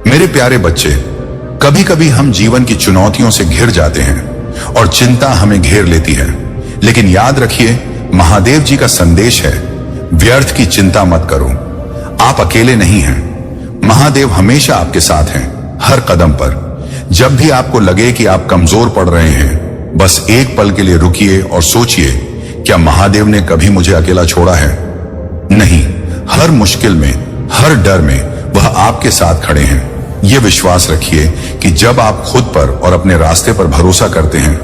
मेरे प्यारे बच्चे, कभी कभी हम जीवन की चुनौतियों से घिर जाते हैं और चिंता हमें घेर लेती है। लेकिन याद रखिए, महादेव जी का संदेश है, व्यर्थ की चिंता मत करो। आप अकेले नहीं हैं। महादेव हमेशा आपके साथ हैं, हर कदम पर। जब भी आपको लगे कि आप कमजोर पड़ रहे हैं, बस एक पल के लिए रुकिए और सोचिए, क्या महादेव ने कभी मुझे अकेला छोड़ा है? नहीं। हर मुश्किल में, हर डर में वह आपके साथ खड़े हैं। यह विश्वास रखिए कि जब आप खुद पर और अपने रास्ते पर भरोसा करते हैं,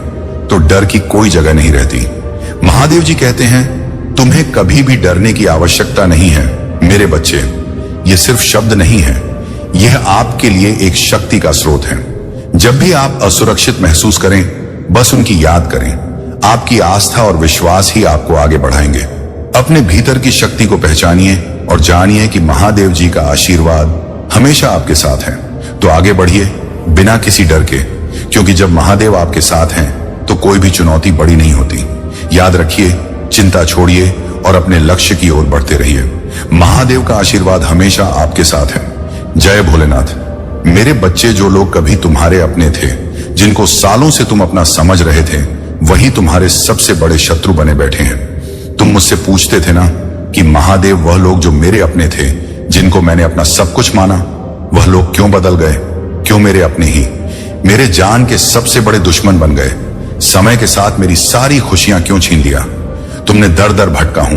तो डर की कोई जगह नहीं रहती। महादेव जी कहते हैं, तुम्हें कभी भी डरने की आवश्यकता नहीं है। मेरे बच्चे, ये सिर्फ शब्द नहीं है, यह आपके लिए एक शक्ति का स्रोत है। जब भी आप असुरक्षित महसूस करें, बस उनकी याद करें। आपकी आस्था और विश्वास ही आपको आगे बढ़ाएंगे। अपने भीतर की शक्ति को पहचानिए और जानिए कि महादेव जी का आशीर्वाद हमेशा आपके साथ है। तो आगे बढ़िए बिना किसी डर के, क्योंकि जब महादेव आपके साथ हैं तो कोई भी चुनौती बड़ी नहीं होती। याद रखिए, चिंता छोड़िए और अपने लक्ष्य की ओर बढ़ते रहिए। महादेव का आशीर्वाद हमेशा आपके साथ है। जय भोलेनाथ। मेरे बच्चे, जो लोग कभी तुम्हारे अपने थे, जिनको सालों से तुम अपना समझ रहे थे, वही तुम्हारे सबसे बड़े शत्रु बने बैठे हैं। तुम मुझसे पूछते थे ना कि महादेव, वह लोग जो मेरे अपने थे, जिनको मैंने अपना सब कुछ माना, वह लोग क्यों बदल गए? क्यों मेरे अपने ही मेरे जान के सबसे बड़े दुश्मन बन गए? समय के साथ मेरी सारी खुशियां क्यों छीन लिया? तुमने दर दर भटका हूं,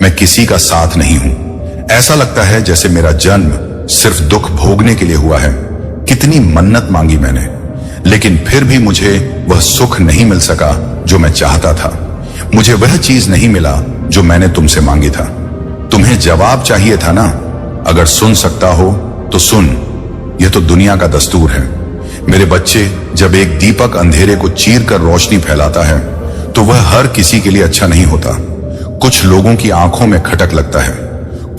मैं किसी का साथ नहीं हूं। ऐसा लगता है जैसे मेरा जन्म सिर्फ दुख भोगने के लिए हुआ है। कितनी मन्नत मांगी मैंने, लेकिन फिर भी मुझे वह सुख नहीं मिल सका जो मैं चाहता था। मुझे वह चीज नहीं मिला जो मैंने तुमसे मांगी था। तुम्हें जवाब चाहिए था ना? अगर सुन सकता हो तो सुन, यह तो दुनिया का दस्तूर है। मेरे बच्चे, जब एक दीपक अंधेरे को चीर कर रोशनी फैलाता है, तो वह हर किसी के लिए अच्छा नहीं होता। कुछ लोगों की आंखों में खटक लगता है।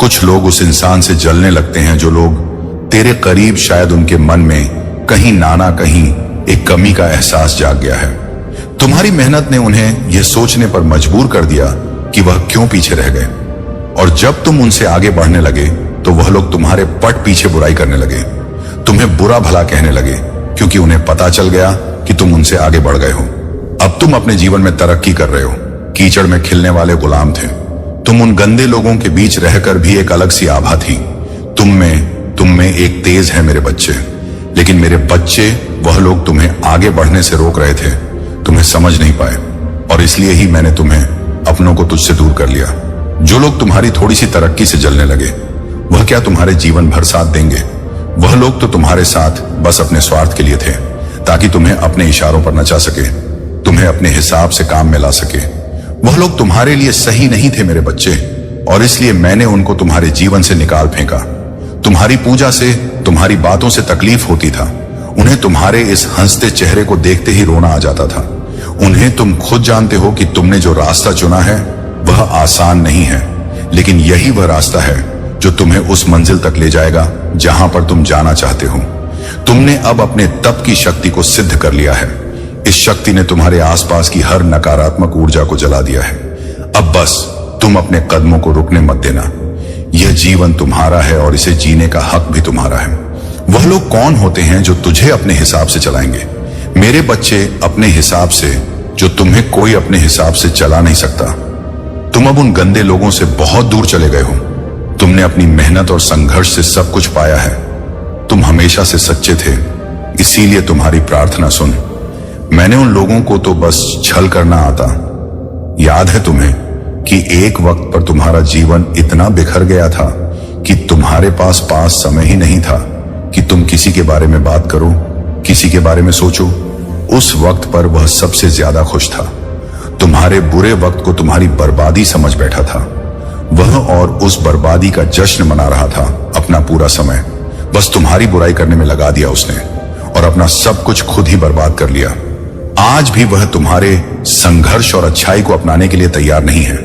कुछ लोग उस इंसान से जलने लगते हैं जो लोग तेरे करीब, शायद उनके मन में कहीं ना कहीं एक कमी का एहसास जाग गया है। तुम्हारी मेहनत ने उन्हें यह सोचने पर मजबूर कर दिया कि वह क्यों पीछे रह गए। और जब तुम उनसे आगे बढ़ने लगे, तो वह लोग तुम्हारे पट पीछे बुराई करने लगे, तुम्हें बुरा भला कहने लगे, क्योंकि उन्हें पता चल गया कि तुम उनसे आगे बढ़ गए हो। अब तुम अपने जीवन में तरक्की कर रहे हो। कीचड़ में खिलने वाले गुलाम थे तुम। उन गंदे लोगों के बीच रहकर भी एक अलग सी आभा थी। तुम में एक तेज है मेरे बच्चे। लेकिन मेरे बच्चे, वह लोग तुम्हें आगे बढ़ने से रोक रहे थे, तुम्हें समझ नहीं पाए, और इसलिए ही मैंने तुम्हें अपनों को तुझसे दूर कर लिया। जो लोग तुम्हारी थोड़ी सी तरक्की से जलने लगे, वह क्या तुम्हारे जीवन भर साथ देंगे? वह लोग तो तुम्हारे साथ बस अपने स्वार्थ के लिए थे, ताकि तुम्हें अपने इशारों पर नचा सके, तुम्हें अपने हिसाब से काम में ला सके। वह लोग तुम्हारे लिए सही नहीं थे मेरे बच्चे, और इसलिए मैंने उनको तुम्हारे जीवन से निकाल फेंका। तुम्हारी पूजा से, तुम्हारी बातों से तकलीफ होती था। उन्हें तुम्हारे इस हंसते चेहरे को देखते ही रोना आ जाता था। उन्हें तुम खुद जानते हो कि तुमने जो रास्ता चुना है वह आसान नहीं है, लेकिन यही वह रास्ता है जो तुम्हें उस मंजिल तक ले जाएगा जहां पर तुम जाना चाहते हो। तुमने अब अपने तप की शक्ति को सिद्ध कर लिया है। इस शक्ति ने तुम्हारे आसपास की हर नकारात्मक ऊर्जा को जला दिया है। अब बस तुम अपने कदमों को रुकने मत देना। यह जीवन तुम्हारा है और इसे जीने का हक भी तुम्हारा है। वह लोग कौन होते हैं जो तुझे अपने हिसाब से चलाएंगे? मेरे बच्चे, अपने हिसाब से, जो तुम्हें कोई अपने हिसाब से चला नहीं सकता। तुम अब उन गंदे लोगों से बहुत दूर चले गए हो। तुमने अपनी मेहनत और संघर्ष से सब कुछ पाया है। तुम हमेशा से सच्चे थे, इसीलिए तुम्हारी प्रार्थना सुन। मैंने उन लोगों को तो बस छल करना आता। याद है तुम्हें कि एक वक्त पर तुम्हारा जीवन इतना बिखर गया था कि तुम्हारे पास समय ही नहीं था कि तुम किसी के बारे में बात करो, किसी के बारे में सोचो। उस वक्त पर वह सबसे ज्यादा खुश था। तुम्हारे बुरे वक्त को तुम्हारी बर्बादी समझ बैठा था। वह और उस बर्बादी का जश्न मना रहा था अपना पूरा समय। बस तुम्हारी बुराई करने में लगा दिया उसने, और अपना सब कुछ खुद ही बर्बाद कर लिया। आज भी वह तुम्हारे संघर्ष और अच्छाई को अपनाने के लिए तैयार नहीं है।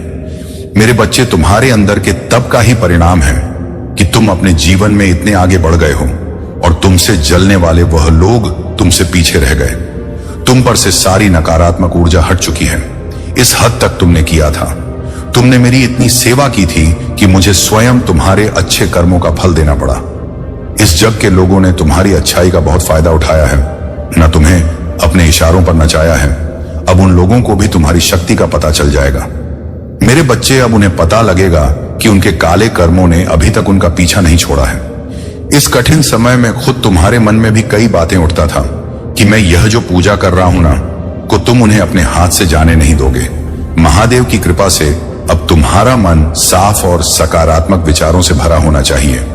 मेरे बच्चे, तुम्हारे अंदर के तप का ही परिणाम है कि तुम अपने जीवन में इतने आगे बढ़ गए हो, और तुमसे जलने वाले वह लोग तुमसे पीछे रह गए। तुम पर से सारी नकारात्मक ऊर्जा हट चुकी है। इस हद तक तुमने किया था। तुमने मेरी इतनी सेवा की थी कि मुझे स्वयं तुम्हारे अच्छे कर्मों का फल देना पड़ा। इस जग के लोगों ने तुम्हारी अच्छाई का बहुत फायदा उठाया है, न तुम्हें अपने इशारों पर नचाया है। अब उन लोगों को भी तुम्हारी शक्ति का पता चल जाएगा। मेरे बच्चे, अब उन्हें पता लगेगा कि उनके काले कर्मों ने अभी तक उनका पीछा नहीं छोड़ा है। इस कठिन समय में खुद तुम्हारे मन में भी कई बातें उठता था कि मैं यह जो पूजा कर रहा हूं ना, को तुम उन्हें अपने हाथ से जाने नहीं दोगे। महादेव की कृपा से अब तुम्हारा मन साफ और सकारात्मक विचारों से भरा होना चाहिए।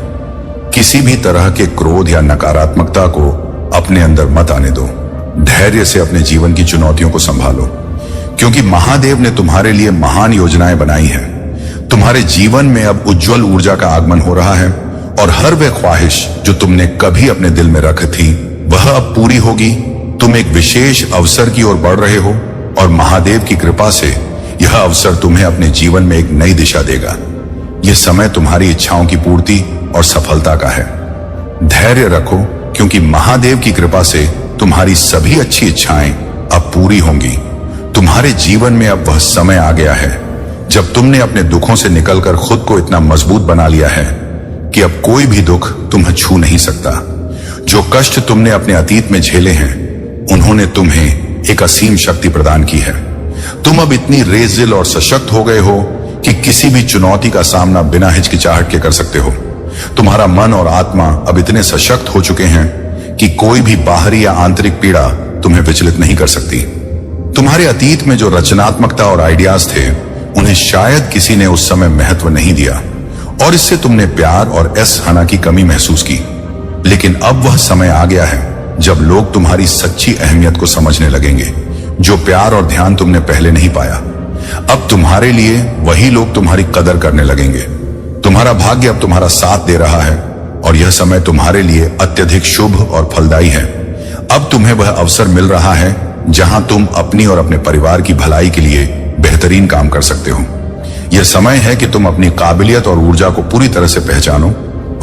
किसी भी तरह के क्रोध या नकारात्मकता को अपने अंदर मत आने दो। धैर्य से अपने जीवन की चुनौतियों को संभालो, क्योंकि महादेव ने तुम्हारे लिए महान योजनाएं बनाई हैं। तुम्हारे जीवन में अब उज्जवल ऊर्जा का आगमन हो रहा है और हर वह ख्वाहिश जो तुमने कभी अपने दिल में रखी थी वह अब पूरी होगी। तुम एक विशेष अवसर की ओर बढ़ रहे हो और महादेव की कृपा से यह अवसर तुम्हें अपने जीवन में एक नई दिशा देगा। यह समय तुम्हारी इच्छाओं की पूर्ति और सफलता का है। धैर्य रखो, क्योंकि महादेव की कृपा से तुम्हारी सभी अच्छी इच्छाएं अब पूरी होंगी। तुम्हारे जीवन में अब वह समय आ गया है जब तुमने अपने दुखों से निकलकर खुद को इतना मजबूत बना लिया है कि अब कोई भी दुख तुम्हें छू नहीं सकता। जो कष्ट तुमने अपने अतीत में झेले हैं, उन्होंने तुम्हें एक असीम शक्ति प्रदान की है। तुम अब इतनी रेजिल और सशक्त हो गए हो कि किसी भी चुनौती का सामना बिना हिचकिचाहट के कर सकते हो। तुम्हारा मन और आत्मा अब इतने सशक्त हो चुके हैं कि कोई भी बाहरी या आंतरिक पीड़ा तुम्हें विचलित नहीं कर सकती। तुम्हारे अतीत में जो रचनात्मकता और आइडियाज थे, उन्हें शायद किसी ने उस समय महत्व नहीं दिया और इससे तुमने प्यार और असहना की कमी महसूस की। लेकिन अब वह समय आ गया है जब लोग तुम्हारी सच्ची अहमियत को समझने लगेंगे। जो प्यार और ध्यान तुमने पहले नहीं पाया, अब तुम्हारे लिए वही लोग तुम्हारी कदर करने लगेंगे। तुम्हारा भाग्य अब तुम्हारा साथ दे रहा है और यह समय तुम्हारे लिए अत्यधिक शुभ और फलदायी है। अब तुम्हें वह अवसर मिल रहा है जहां तुम अपनी और अपने परिवार की भलाई के लिए बेहतरीन काम कर सकते हो। यह समय है कि तुम अपनी काबिलियत और ऊर्जा को पूरी तरह से पहचानो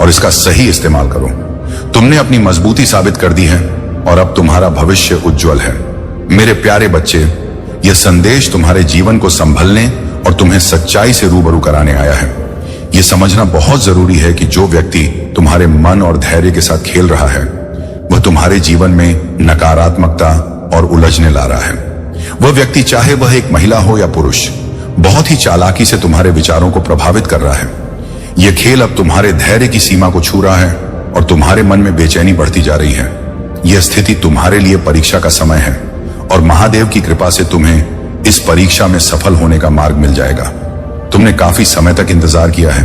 और इसका सही इस्तेमाल करो। तुमने अपनी मजबूती साबित कर दी है और अब तुम्हारा भविष्य उज्जवल है। मेरे प्यारे बच्चे, यह संदेश तुम्हारे जीवन को संभलने और तुम्हें सच्चाई से रूबरू कराने आया है। यह समझना बहुत जरूरी है कि जो व्यक्ति तुम्हारे मन और धैर्य के साथ खेल रहा है, वह तुम्हारे जीवन में नकारात्मकता और उलझने ला रहा है। वह व्यक्ति, चाहे वह एक महिला हो या पुरुष, बहुत ही चालाकी से तुम्हारे विचारों को प्रभावित कर रहा है। यह खेल अब तुम्हारे धैर्य की सीमा को छू रहा है और तुम्हारे मन में बेचैनी बढ़ती जा रही है। यह स्थिति तुम्हारे लिए परीक्षा का समय है और महादेव की कृपा से तुम्हें इस परीक्षा में सफल होने का मार्ग मिल जाएगा। तुमने काफी समय तक इंतजार किया है,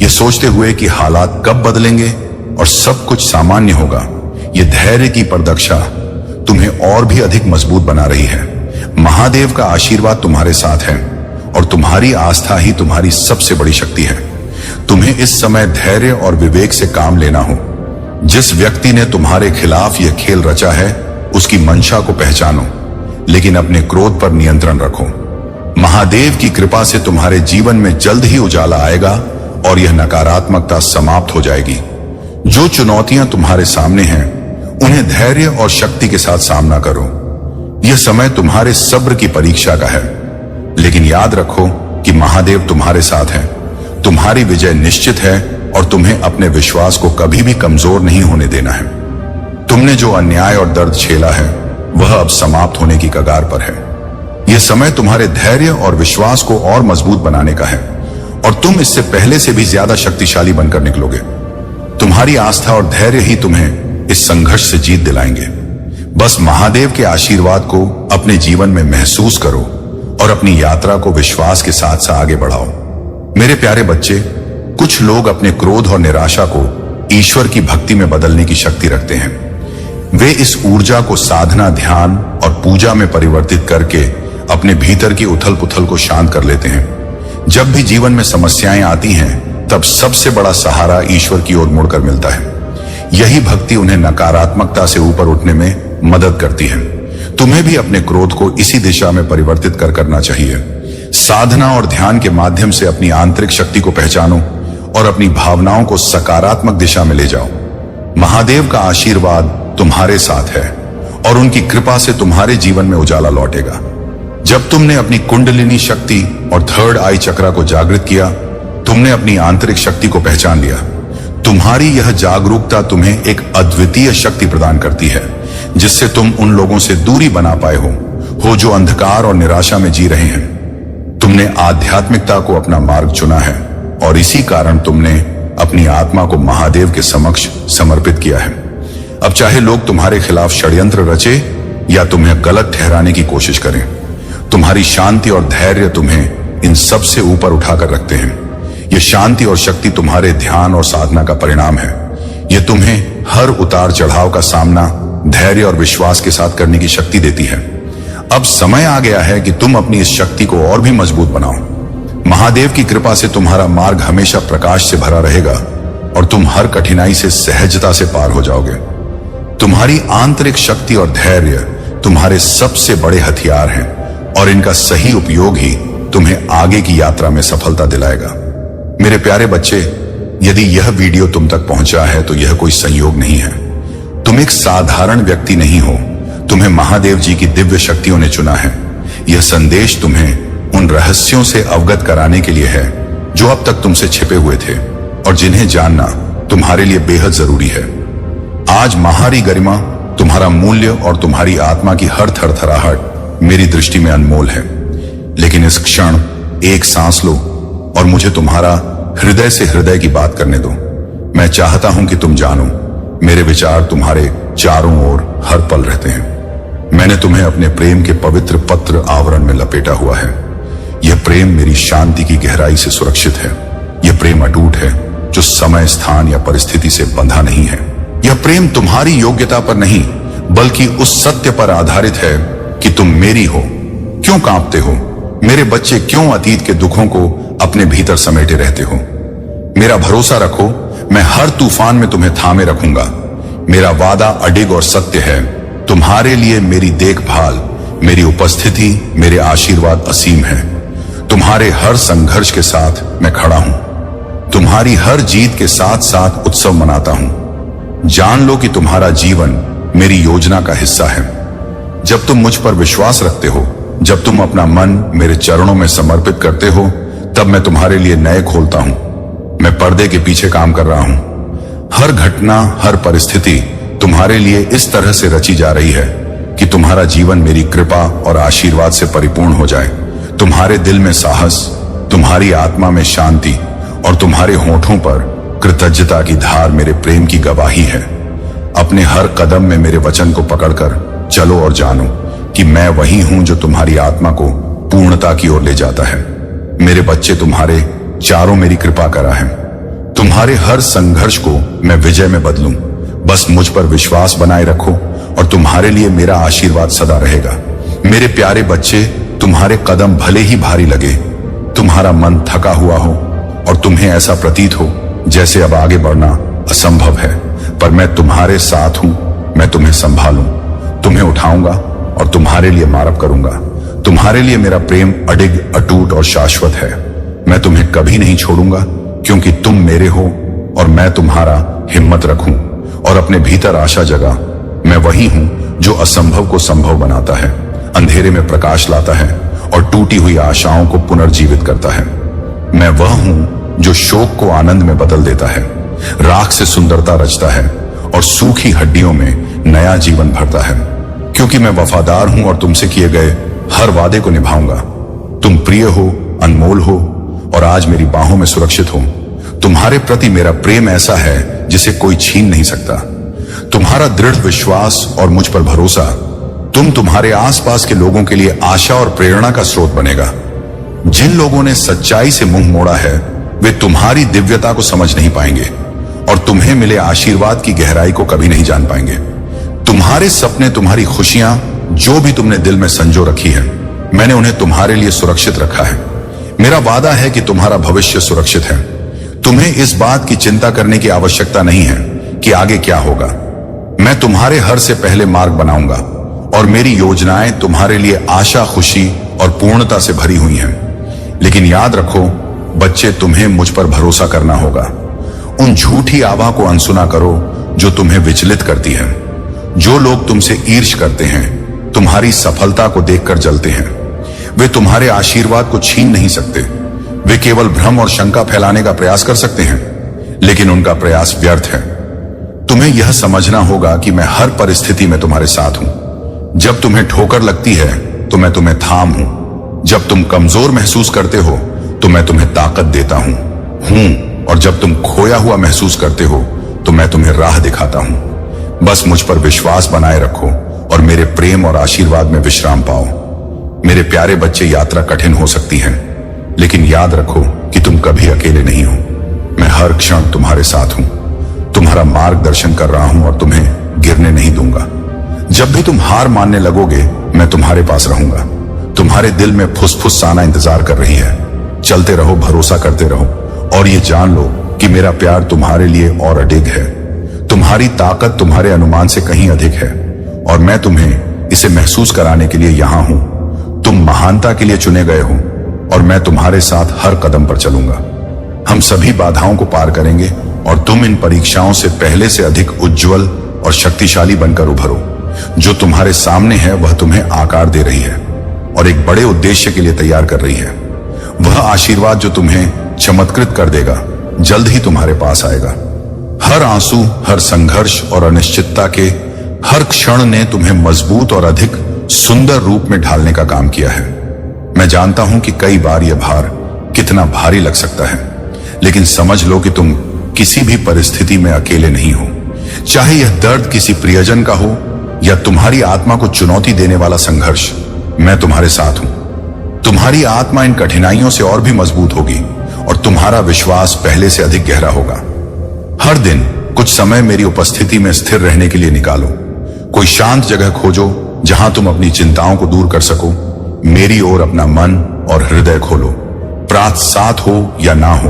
यह सोचते हुए कि हालात कब बदलेंगे और सब कुछ सामान्य होगा। यह धैर्य की प्रतीक्षा तुम्हें और भी अधिक मजबूत बना रही है। महादेव का आशीर्वाद तुम्हारे साथ है और तुम्हारी आस्था ही तुम्हारी सबसे बड़ी शक्ति है। तुम्हें इस समय धैर्य और विवेक से काम लेना हो। जिस व्यक्ति ने तुम्हारे खिलाफ यह खेल रचा है, उसकी मंशा को पहचानो, लेकिन अपने क्रोध पर नियंत्रण रखो। महादेव की कृपा से तुम्हारे जीवन में जल्द ही उजाला आएगा और यह नकारात्मकता समाप्त हो जाएगी। जो चुनौतियां तुम्हारे सामने हैं, उन्हें धैर्य और शक्ति के साथ सामना करो। यह समय तुम्हारे सब्र की परीक्षा का है, लेकिन याद रखो कि महादेव तुम्हारे साथ हैं। तुम्हारी विजय निश्चित है और तुम्हें अपने विश्वास को कभी भी कमजोर नहीं होने देना है। तुमने जो अन्याय और दर्द झेला है, वह अब समाप्त होने की कगार पर है। यह समय तुम्हारे धैर्य और विश्वास को और मजबूत बनाने का है और तुम इससे पहले से भी ज्यादा शक्तिशाली बनकर निकलोगे। तुम्हारी आस्था और धैर्य ही तुम्हें इस संघर्ष से जीत दिलाएंगे। बस महादेव के आशीर्वाद को अपने जीवन में महसूस करो और अपनी यात्रा को विश्वास के साथ साथ आगे बढ़ाओ। मेरे प्यारे बच्चे, कुछ लोग अपने क्रोध और निराशा को ईश्वर की भक्ति में बदलने की शक्ति रखते हैं। वे इस ऊर्जा को साधना, ध्यान और पूजा में परिवर्तित करके अपने भीतर की उथल पुथल को शांत कर लेते हैं। जब भी जीवन में समस्याएं आती हैं, तब सबसे बड़ा सहारा ईश्वर की ओर मुड़कर मिलता है। यही भक्ति उन्हें नकारात्मकता से ऊपर उठने में मदद करती है। तुम्हें भी अपने क्रोध को इसी दिशा में परिवर्तित करना चाहिए। साधना और ध्यान के माध्यम से अपनी आंतरिक शक्ति को पहचानो और अपनी भावनाओं को सकारात्मक दिशा में ले जाओ। महादेव का आशीर्वाद तुम्हारे साथ है और उनकी कृपा से तुम्हारे जीवन में उजाला लौटेगा। जब तुमने अपनी कुंडलिनी शक्ति और थर्ड आई चक्रा को जागृत किया, तुमने अपनी आंतरिक शक्ति को पहचान लिया। तुम्हारी यह जागरूकता तुम्हें एक अद्वितीय शक्ति प्रदान करती है, जिससे तुम उन लोगों से दूरी बना पाए हो जो अंधकार और निराशा में जी रहे हैं। तुमने आध्यात्मिकता को अपना मार्ग चुना है और इसी कारण तुमने अपनी आत्मा को महादेव के समक्ष समर्पित किया है। अब चाहे लोग तुम्हारे खिलाफ षड्यंत्र रचे या तुम्हें गलत ठहराने की कोशिश करें, तुम्हारी शांति और धैर्य तुम्हें इन सब से ऊपर उठाकर रखते हैं। यह शांति और शक्ति तुम्हारे ध्यान और साधना का परिणाम है। यह तुम्हें हर उतार चढ़ाव का सामना धैर्य और विश्वास के साथ करने की शक्ति देती है। अब समय आ गया है कि तुम अपनी इस शक्ति को और भी मजबूत बनाओ। महादेव की कृपा से तुम्हारा मार्ग हमेशा प्रकाश से भरा रहेगा और तुम हर कठिनाई से सहजता से पार हो जाओगे। तुम्हारी आंतरिक शक्ति और धैर्य तुम्हारे सबसे बड़े हथियार हैं और इनका सही उपयोग ही तुम्हें आगे की यात्रा में सफलता दिलाएगा। मेरे प्यारे बच्चे, यदि यह वीडियो तुम तक पहुंचा है तो यह कोई संयोग नहीं है। तुम एक साधारण व्यक्ति नहीं हो, तुम्हें महादेव जी की दिव्य शक्तियों ने चुना है। यह संदेश तुम्हें उन रहस्यों से अवगत कराने के लिए है जो अब तक तुमसे छिपे हुए थे और जिन्हें जानना तुम्हारे लिए बेहद जरूरी है। आज महारी गरिमा, तुम्हारा मूल्य और तुम्हारी आत्मा की हर थरथराहट मेरी दृष्टि में अनमोल है। लेकिन इस क्षण एक सांस लो और मुझे तुम्हारा हृदय से हृदय की बात करने दो। मैं चाहता हूं कि तुम जानो, मेरे विचार तुम्हारे चारों ओर हर पल रहते हैं। मैंने तुम्हें अपने प्रेम के पवित्र पत्र आवरण में लपेटा हुआ है। यह प्रेम मेरी शांति की गहराई से सुरक्षित है। यह प्रेम अटूट है, जो समय, स्थान या परिस्थिति से बंधा नहीं है। यह प्रेम तुम्हारी योग्यता पर नहीं, बल्कि उस सत्य पर आधारित है कि तुम मेरी हो। क्यों कांपते हो मेरे बच्चे? क्यों अतीत के दुखों को अपने भीतर समेटे रहते हो? मेरा भरोसा रखो, मैं हर तूफान में तुम्हें थामे रखूंगा। मेरा वादा अडिग और सत्य है। तुम्हारे लिए मेरी देखभाल, मेरी उपस्थिति, मेरे आशीर्वाद असीम है। तुम्हारे हर संघर्ष के साथ मैं खड़ा हूं। तुम्हारी हर जीत के साथ साथ उत्सव मनाता हूं। जान लो कि तुम्हारा जीवन मेरी योजना का हिस्सा है। जब तुम मुझ पर विश्वास रखते हो, जब तुम अपना मन मेरे चरणों में समर्पित करते हो, तब मैं तुम्हारे लिए नए खोलता हूं। मैं पर्दे के पीछे काम कर रहा हूं। हर घटना, हर परिस्थिति तुम्हारे लिए इस तरह से रची जा रही है कि तुम्हारा जीवन मेरी कृपा और आशीर्वाद से परिपूर्ण हो जाए। तुम्हारे दिल में साहस, तुम्हारी आत्मा में शांति और तुम्हारे होठों पर कृतज्ञता की धार मेरे प्रेम की गवाही है। अपने हर कदम में मेरे वचन को पकड़कर चलो और जानो कि मैं वही हूं जो तुम्हारी आत्मा को पूर्णता की ओर ले जाता है। मेरे बच्चे, तुम्हारे चारों मेरी कृपा करा है। तुम्हारे हर संघर्ष को मैं विजय में बदलूं। बस मुझ पर विश्वास बनाए रखो और तुम्हारे लिए मेरा आशीर्वाद सदा रहेगा। मेरे प्यारे बच्चे, तुम्हारे कदम भले ही भारी लगे, तुम्हारा मन थका हुआ हो और तुम्हें ऐसा प्रतीत हो जैसे अब आगे बढ़ना असंभव है, पर मैं तुम्हारे साथ हूं। मैं तुम्हें संभालूं, तुम्हें उठाऊंगा और तुम्हारे लिए मार्ग करूंगा। तुम्हारे लिए मेरा प्रेम अडिग, अटूट और शाश्वत है। मैं तुम्हें कभी नहीं छोड़ूंगा, क्योंकि तुम मेरे हो और मैं तुम्हारा हिम्मत रखूं और अपने भीतर आशा जगा। मैं वही हूं जो असंभव को संभव बनाता है, अंधेरे में प्रकाश लाता है और टूटी हुई आशाओं को पुनर्जीवित करता है। मैं वह हूं जो शोक को आनंद में बदल देता है, राख से सुंदरता रचता है और सूखी हड्डियों में नया जीवन भरता है। क्योंकि मैं वफादार हूं और तुमसे किए गए हर वादे को निभाऊंगा। तुम प्रिय हो, अनमोल हो और आज मेरी बाहों में सुरक्षित हो। तुम्हारे प्रति मेरा प्रेम ऐसा है जिसे कोई छीन नहीं सकता। तुम्हारा दृढ़ विश्वास और मुझ पर भरोसा तुम्हारे आसपास के लोगों के लिए आशा और प्रेरणा का स्रोत बनेगा। जिन लोगों ने सच्चाई से मुंह मोड़ा है, वे तुम्हारी दिव्यता को समझ नहीं पाएंगे और तुम्हें मिले आशीर्वाद की गहराई को कभी नहीं जान पाएंगे। तुम्हारे सपने, तुम्हारी खुशियां, जो भी तुमने दिल में संजो रखी है, मैंने उन्हें तुम्हारे लिए सुरक्षित रखा है। मेरा वादा है कि तुम्हारा भविष्य सुरक्षित है। तुम्हें इस बात की चिंता करने की आवश्यकता नहीं है कि आगे क्या होगा। मैं तुम्हारे हर से पहले मार्ग बनाऊंगा और मेरी योजनाएं तुम्हारे लिए आशा, खुशी और पूर्णता से भरी हुई हैं। लेकिन याद रखो बच्चे, तुम्हें मुझ पर भरोसा करना होगा। उन झूठी आवाज को अनसुना करो जो तुम्हें विचलित करती है। जो लोग तुमसे ईर्ष्या करते हैं, तुम्हारी सफलता को देखकर जलते हैं, वे तुम्हारे आशीर्वाद को छीन नहीं सकते। वे केवल भ्रम और शंका फैलाने का प्रयास कर सकते हैं, लेकिन उनका प्रयास व्यर्थ है। तुम्हें यह समझना होगा कि मैं हर परिस्थिति में तुम्हारे साथ हूं। जब तुम्हें ठोकर लगती है तो मैं तुम्हें थाम हूं। जब तुम कमजोर महसूस करते हो तो मैं तुम्हें ताकत देता हूं। और जब तुम खोया हुआ महसूस करते हो तो मैं तुम्हें राह दिखाता हूं। बस मुझ पर विश्वास बनाए रखो और मेरे प्रेम और आशीर्वाद में विश्राम पाओ। मेरे प्यारे बच्चे, यात्रा कठिन हो सकती है, लेकिन याद रखो कि तुम कभी अकेले नहीं हो। मैं हर क्षण तुम्हारे साथ हूं, तुम्हारा मार्गदर्शन कर रहा हूं और तुम्हें गिरने नहीं दूंगा। जब भी तुम हार मानने लगोगे मैं तुम्हारे पास रहूंगा। तुम्हारे दिल में फुसफुसाना इंतजार कर रही है। चलते रहो, भरोसा करते रहो और ये जान लो कि मेरा प्यार तुम्हारे लिए और अडिग है। तुम्हारी ताकत तुम्हारे अनुमान से कहीं अधिक है और मैं तुम्हें इसे महसूस कराने के लिए यहां हूं। तुम महानता के लिए चुने गए हो और मैं तुम्हारे साथ हर कदम पर चलूंगा। हम सभी बाधाओं को पार करेंगे और तुम इन परीक्षाओं से पहले से अधिक उज्जवल और शक्तिशाली बनकर उभरो। जो तुम्हारे सामने है वह तुम्हें आकार दे रही है और एक बड़े उद्देश्य के लिए तैयार कर रही है। वह आशीर्वाद जो तुम्हें चमत्कृत कर देगा जल्द ही तुम्हारे पास आएगा। हर आंसू, हर संघर्ष और अनिश्चितता के हर क्षण ने तुम्हें मजबूत और अधिक सुंदर रूप में ढालने का काम किया है। मैं जानता हूं कि कई बार यह भार कितना भारी लग सकता है, लेकिन समझ लो कि तुम किसी भी परिस्थिति में अकेले नहीं हो। चाहे यह दर्द किसी प्रियजन का हो या तुम्हारी आत्मा को चुनौती देने वाला संघर्ष, मैं तुम्हारे साथ हूं। तुम्हारी आत्मा इन कठिनाइयों से और भी मजबूत होगी और तुम्हारा विश्वास पहले से अधिक गहरा होगा। हर दिन कुछ समय मेरी उपस्थिति में स्थिर रहने के लिए निकालो। कोई शांत जगह खोजो जहां तुम अपनी चिंताओं को दूर कर सको। मेरी ओर अपना मन और हृदय खोलो। प्रात साथ हो या ना हो,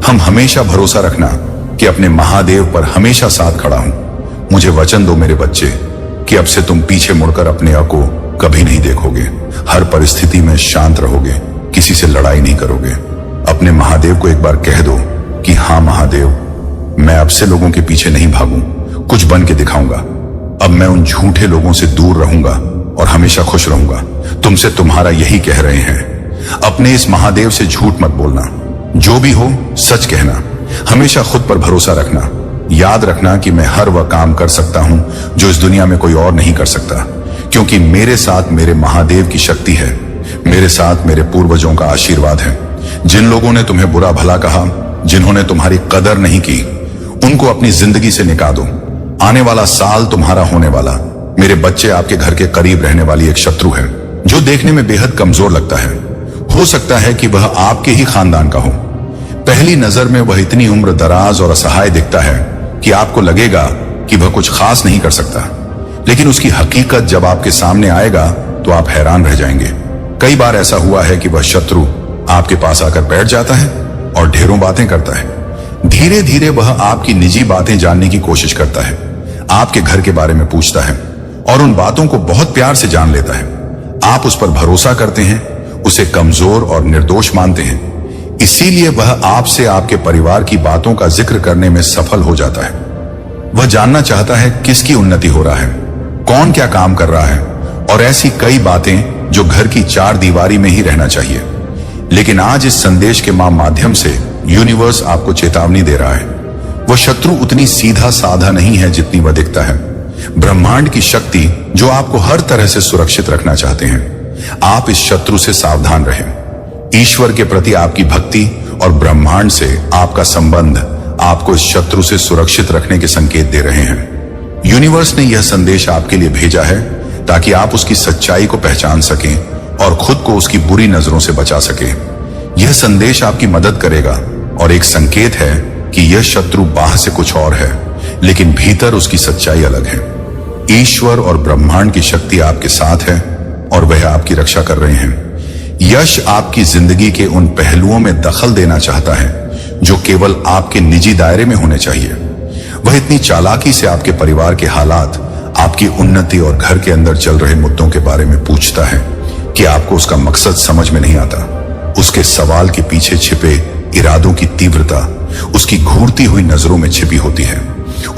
हम हमेशा भरोसा रखना कि अपने महादेव पर हमेशा साथ खड़ा हूं। मुझे वचन दो मेरे बच्चे कि अब से तुम पीछे मुड़कर अपने आप को कभी नहीं देखोगे। हर परिस्थिति में शांत रहोगे, किसी से लड़ाई नहीं करोगे। अपने महादेव को एक बार कह दो कि हाँ महादेव, मैं अब से लोगों के पीछे नहीं भागूं, कुछ बन के दिखाऊंगा। अब मैं उन झूठे लोगों से दूर रहूंगा और हमेशा खुश रहूंगा। तुमसे तुम्हारा यही कह रहे हैं। अपने इस महादेव से झूठ मत बोलना। जो भी हो सच कहना। हमेशा खुद पर भरोसा रखना। याद रखना कि मैं हर वह काम कर सकता हूं जो इस दुनिया में कोई और नहीं कर सकता, क्योंकि मेरे साथ मेरे महादेव की शक्ति है। मेरे साथ मेरे पूर्वजों का आशीर्वाद है। जिन लोगों ने तुम्हें बुरा भला कहा, जिन्होंने तुम्हारी कदर नहीं की, उनको अपनी जिंदगी से निकाल दो। आने वाला साल तुम्हारा होने वाला मेरे बच्चे आपके घर के करीब रहने वाली एक शत्रु है जो देखने में बेहद कमजोर लगता है। हो सकता है कि वह आपके ही खानदान का हो। पहली नजर में वह इतनी उम्र दराज और असहाय दिखता है कि आपको लगेगा कि वह कुछ खास नहीं कर सकता, लेकिन उसकी हकीकत जब आपके सामने आएगा तो आप हैरान रह जाएंगे। कई बार ऐसा हुआ है कि वह शत्रु आपके पास आकर बैठ जाता है और ढेरों बातें करता है। धीरे धीरे वह आपकी निजी बातें जानने की कोशिश करता है, आपके घर के बारे में पूछता है और उन बातों को बहुत प्यार से जान लेता है। आप उस पर भरोसा करते हैं, उसे कमजोर और निर्दोष मानते हैं, इसीलिए वह आपसे आपके परिवार की बातों का जिक्र करने में सफल हो जाता है। वह जानना चाहता है किसकी उन्नति हो रहा है, कौन क्या काम कर रहा है और ऐसी कई बातें जो घर की चार दीवारी में ही रहना चाहिए। लेकिन आज इस संदेश के माध्यम से यूनिवर्स आपको चेतावनी दे रहा है। वह शत्रु उतनी सीधा साधा नहीं है जितनी वह दिखता है। ब्रह्मांड की शक्ति जो आपको हर तरह से सुरक्षित रखना चाहते हैं। आप इस शत्रु से सावधान रहें। ईश्वर के प्रति आपकी भक्ति और ब्रह्मांड से आपका संबंध आपको इस शत्रु से सुरक्षित रखने के संकेत दे रहे हैं। यूनिवर्स ने यह संदेश आपके लिए भेजा है ताकि आप उसकी सच्चाई को पहचान सकें और खुद को उसकी बुरी नजरों से बचा सकें। यह संदेश आपकी मदद करेगा और एक संकेत है कि यह शत्रु बाहर से कुछ और है, लेकिन भीतर उसकी सच्चाई अलग है। ईश्वर और ब्रह्मांड की शक्ति आपके साथ है और वह आपकी रक्षा कर रहे हैं। यश आपकी जिंदगी के उन पहलुओं में दखल देना चाहता है जो केवल आपके निजी दायरे में होने चाहिए। वह इतनी चालाकी से आपके परिवार के हालात, आपकी उन्नति और घर के अंदर चल रहे मुद्दों के बारे में पूछता है कि आपको उसका मकसद समझ में नहीं आता। उसके सवाल के पीछे छिपे इरादों की तीव्रता उसकी घूरती हुई नजरों में छिपी होती है।